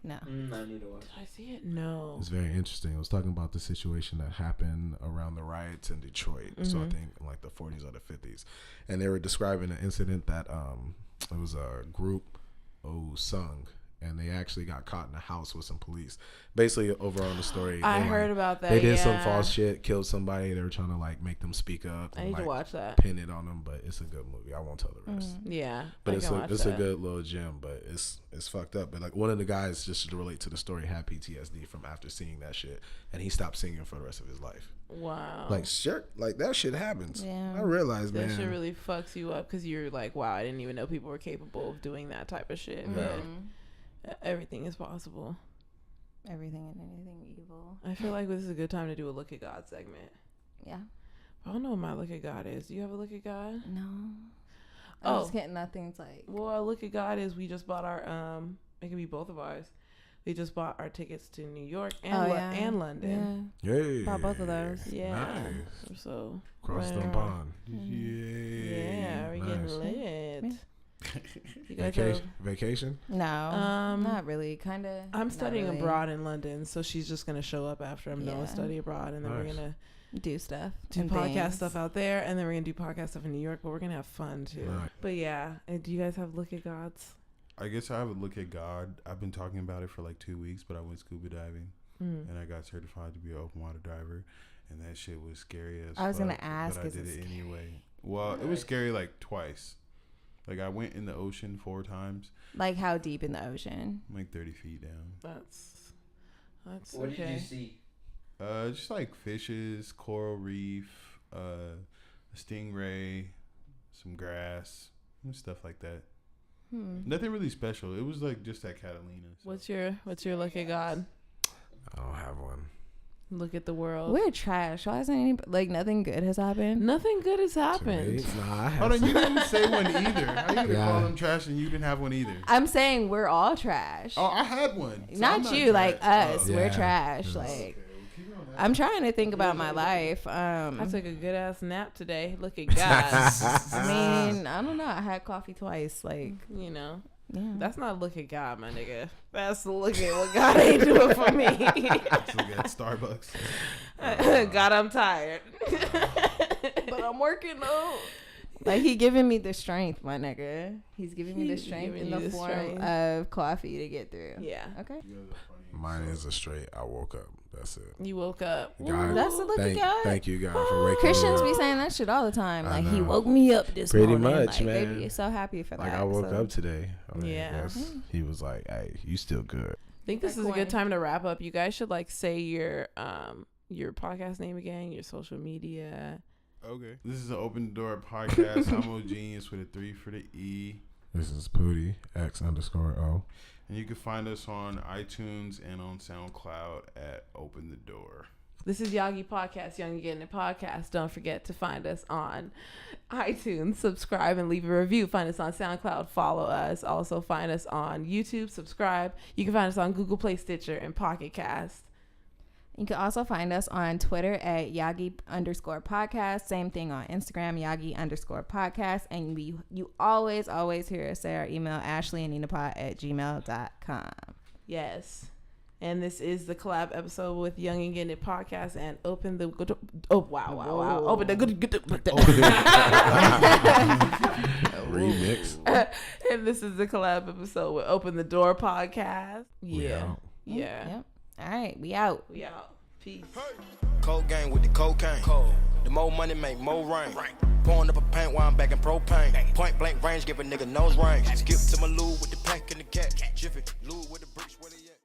No. I need to watch. Did I see it? No. It's very interesting. It was talking about the situation that happened around the riots in Detroit. So I think in like the 40s or the 50s, and they were describing an incident that it was a group sung, and they actually got caught in a house with some police. Basically, over on the story, I they, heard like, about that. They did some yeah. false shit, killed somebody. They were trying to like make them speak up. I And, need like, to watch that. pin it on them, but it's a good movie. I won't tell the rest. Yeah. But I it's can a watch it's a that. good little gem, but it's fucked up. But like one of the guys, just to relate to the story, had PTSD from after seeing that shit, and he stopped singing for the rest of his life. Wow. Like shit, like that shit happens. Yeah. I realized, that man. shit really fucks you up because you're like, wow, I didn't even know people were capable of doing that type of shit. But everything is possible. Everything and anything. I feel like this is a good time to do a look at God segment. Yeah. I don't know what my look at God is. Do you have a look at God? No. Oh. I'm just getting nothing's like. Well, our look at God is we just bought our it could be both of ours. We just bought our tickets to New York and and London. Yeah. Bought both of those. Yeah. Nice. So Cross running the around. pond. Yeah, we're Nice. getting lit. You guys Vacation? No. Not really. Kind of. I'm studying abroad in London, so she's just gonna show up after I'm done with study abroad, and then we're gonna do stuff, do podcast stuff out there, and then we're gonna do podcast stuff in New York. But we're gonna have fun too. Right. But yeah, do you guys have look at gods? I guess I have a look at God. I've been talking about it for like 2 weeks, but I went scuba diving and I got certified to be an open water diver, and that shit was scary as fuck. I was gonna ask, but I did it anyway. Well, it was scary like twice. Like I went in the ocean 4 times. Like how deep in the ocean? Like 30 feet down. That's What okay. did you see? Just like fishes, coral reef, a stingray, some grass, and stuff like that. Nothing really special. It was like just at Catalina. So. What's your look at God? I don't have one. Look at the world. We're trash. Why isn't any like nothing good has happened? Nothing good has happened. Nah, I have Hold on, some. you didn't say one either. How you gonna Yeah. call them trash and you didn't have one either? I'm saying we're all trash. Oh, I had one. So not I'm you, trash. like us. Oh. We're Yeah. trash. Yes. Like Okay, well, keep on that. I'm trying to think about my life. I took a good ass nap today. Look at God. I mean, I don't know. I had coffee twice. Like, You know, yeah. that's not look at God, my nigga. That's look at what God ain't doing for me. Let's look at Starbucks. God, I'm tired. But I'm working though. Like he giving me the strength, my nigga. He's giving me the He's strength giving in you the the form strength. of coffee to get through. Yeah. Okay. Mine is a straight. I woke up. That's it. You woke up. God, That's the look at God. Thank you, God, for waking Christians me be up. saying that shit all the time. I Like he know. woke me up this Pretty morning. much, like, man. They be so happy for that. Like I woke so. up today. I mean, Yeah. yes, he was like, "Hey, you still good?" I think this is a good time to wrap up. You guys should like say your podcast name again, your social media. Okay. This is an Open Door podcast. I'm O Genius with a 3 for the E. This is Pootie X_O. And you can find us on iTunes and on Soundcloud at Open the Door. This is Yagi Podcast, Young and Gettin Podcast. Don't forget to find us on iTunes, subscribe and leave a review. Find us on SoundCloud, follow us. Also find us on YouTube, subscribe. You can find us on GooglePlay, Stitcher, and Pocket Cast. You can also find us on Twitter at Yagi_podcast. Same thing on Instagram, Yagi_podcast. And you always hear us say our email, ashleyandninapod@gmail.com. Yes. And this is the collab episode with Young and Gettin Podcast and Open the Good. Oh, wow. Open the Good. Remix. And this is the collab episode with Open the Door Podcast. We Yeah. out. Yeah. Yep. All right, we out. We out. Peace. Cold gang with the cocaine. Cold. The more money make more rain. Pouring up a paint while I'm back in propane. Point blank range, give a nigga nose range. Skip to my loo with the pack and the cat. Jiffy, loo with the bricks, where they at?